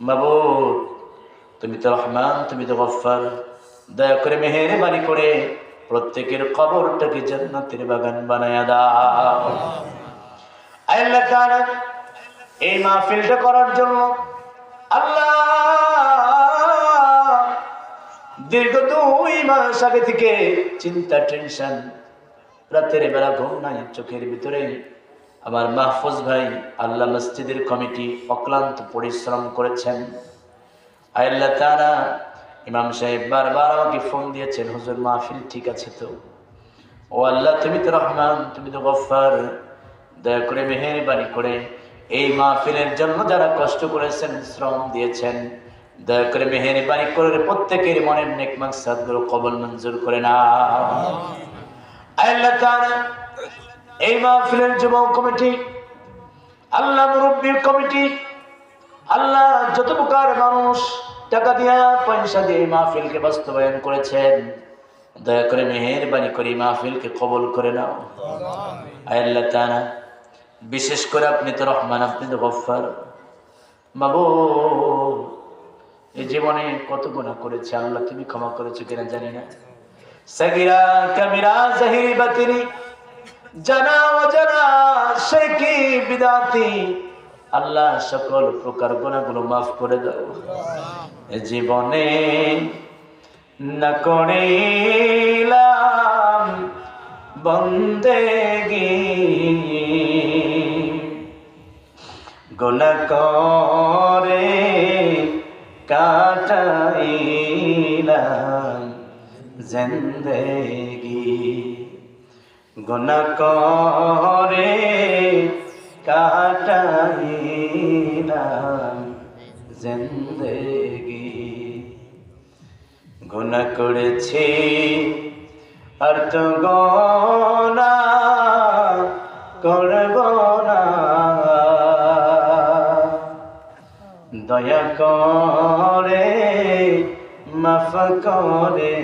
মাবুদ তুমি তো রহমান, তুমি তো গফফার, দয়া করে মেহেরবানি করে প্রত্যেকের কবরটাকে জান্নাতের বাগান বানায়া দাও। আল্লাহ তাআলা এই মাহফিলটা করার জন্য আল্লাহ দীর্ঘ 2 মাস আগে থেকে চিন্তা, টেনশন, রাতের বেলা ঘুম নাই, চোখের ভিতরে আমার মাহফুজ ভাই আল্লাহ মসজিদের কমিটি অক্লান্ত পরিশ্রম করেছেন। আল্লাহ তাআলা ইমাম সাহেব বারবার আমাকে ফোন দিয়েছেন, হুজুর মাহফিল ঠিক আছে তো? ও আল্লাহ, তুমি তো রহমান, তুমি তো গফফার, দয়া করে মেহেরবানি করে এই মাহফিলের জন্য যারা কষ্ট করেছেন, শ্রম দিয়েছেন, দয়া করে মেহেরবানি করে প্রত্যেকের মনের নেক মাকসাদগুলো কবুল মঞ্জুর করে নাও। আল্লাহ তাআলা এই মাহফিলের যুবক কমিটি, আল্লাহ মুরব্বির কমিটি, আল্লাহ যত প্রকার মানুষ টাকা দিয়া পয়সা দিয়ে মাহফিলকে বাস্তবায়ন করেছেন, দয়া করে মেহেরবানি করে মাহফিলকে কবুল করে নাও। আল্লাহ তাআলা বিশেষ করে আপনি তো রহমান, আপনি তো গফফার। মাবুদ, এই জীবনে কত গুনাহ করেছে আল্লাহ, তুমি ক্ষমা করেছো কিনা জানি না। সগীরা কাবিরা জাহিরি বাতিনি, জানা অজানা শিরকি বিদাতি, আল্লাহ সকল প্রকার গুনাহগুলো মাফ করে দাও। এ জীবনে না করিলাম বন্দেগি, গুনাহ করে কাটাইলাম জিন্দেগি, গুনাহ করে কাটাইলাম জিন্দেগি। গুনাহ করেছি আর তো গুনাহ করব না, দয়া করে মাফ করে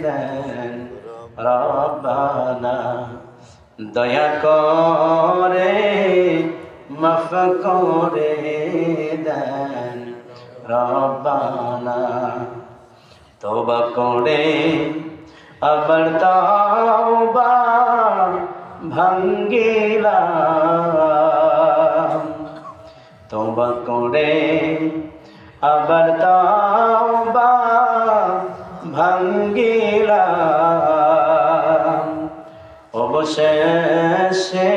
দেন রব্বানা, দয়া করে মাফ করে দেন রব্বানা। তওবা করে আবার তওবা ভাঙ্গিলাম, তওবা করে আবার তওবা ভাঙ্গিলাম, অবশেষে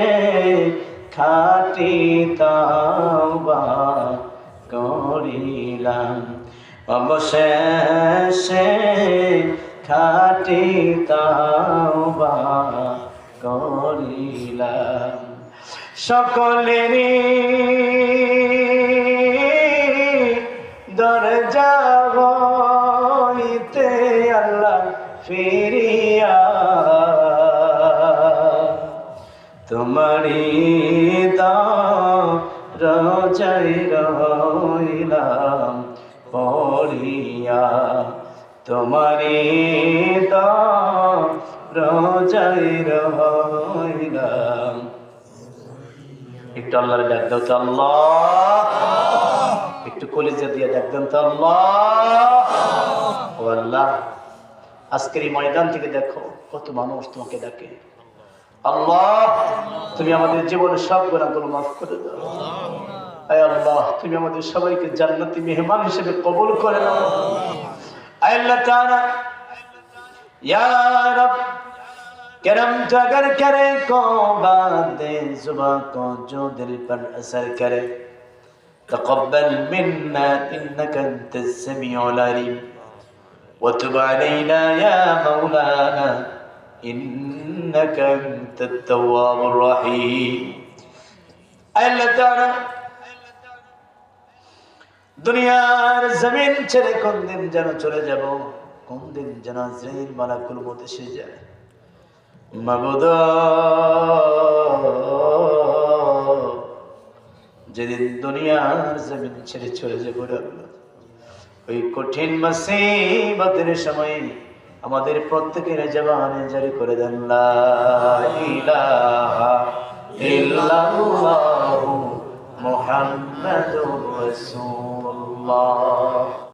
খাঁটি তওবা করিলাম, অবশেষে খাঁটি তওবা করিলাম। সকলেরই দরজা হইতে আল্লাহ ফিরিয়া তোমারি দরজায় রইলাম পড়িয়া, তোমারি দরজায় রইলাম। একটু আল্লাহর ডাক দাও তো, আল্লাহ, একটু কলিজা দিয়ে ডাক দেন তো, আল্লাহ। ও আল্লাহ, আজকের এই ময়দান থেকে দেখো কত মানুষ তোমাকে ডাকে। আল্লাহ, তুমি আমাদের জীবনের সব গুনাহগুলো মাফ করে দাও। আয় আল্লাহ, তুমি আমাদের সবাইকে জান্নাতি মেহমান হিসেবে কবুল করে নাও। আয় আল্লাহ তাআলা, ইয়া রব, کرم تو اگر کرے کو بات زباں کو جو دل پر اثر کرے، تقبل منا انك انت السميع العليم وتب علينا يا مولانا انك انت التواب الرحيم. আল্লাহ তাআলা দুনিয়ার জমিন ছেড়ে কোন দিন যেন চলে যাব, কোন দিন যেন আজরাইল মালাকুল মউত এসে যায়। মাবুদ, যেদিন দুনিয়ার জমিন ছেড়ে চলে যাবো, ওই কঠিন মুসিবতের সময় আমাদের প্রত্যেকের জবানে জারি করে দেন লা ইলাহা ইল্লাল্লাহু মুহাম্মাদুর রাসূলুল্লাহ।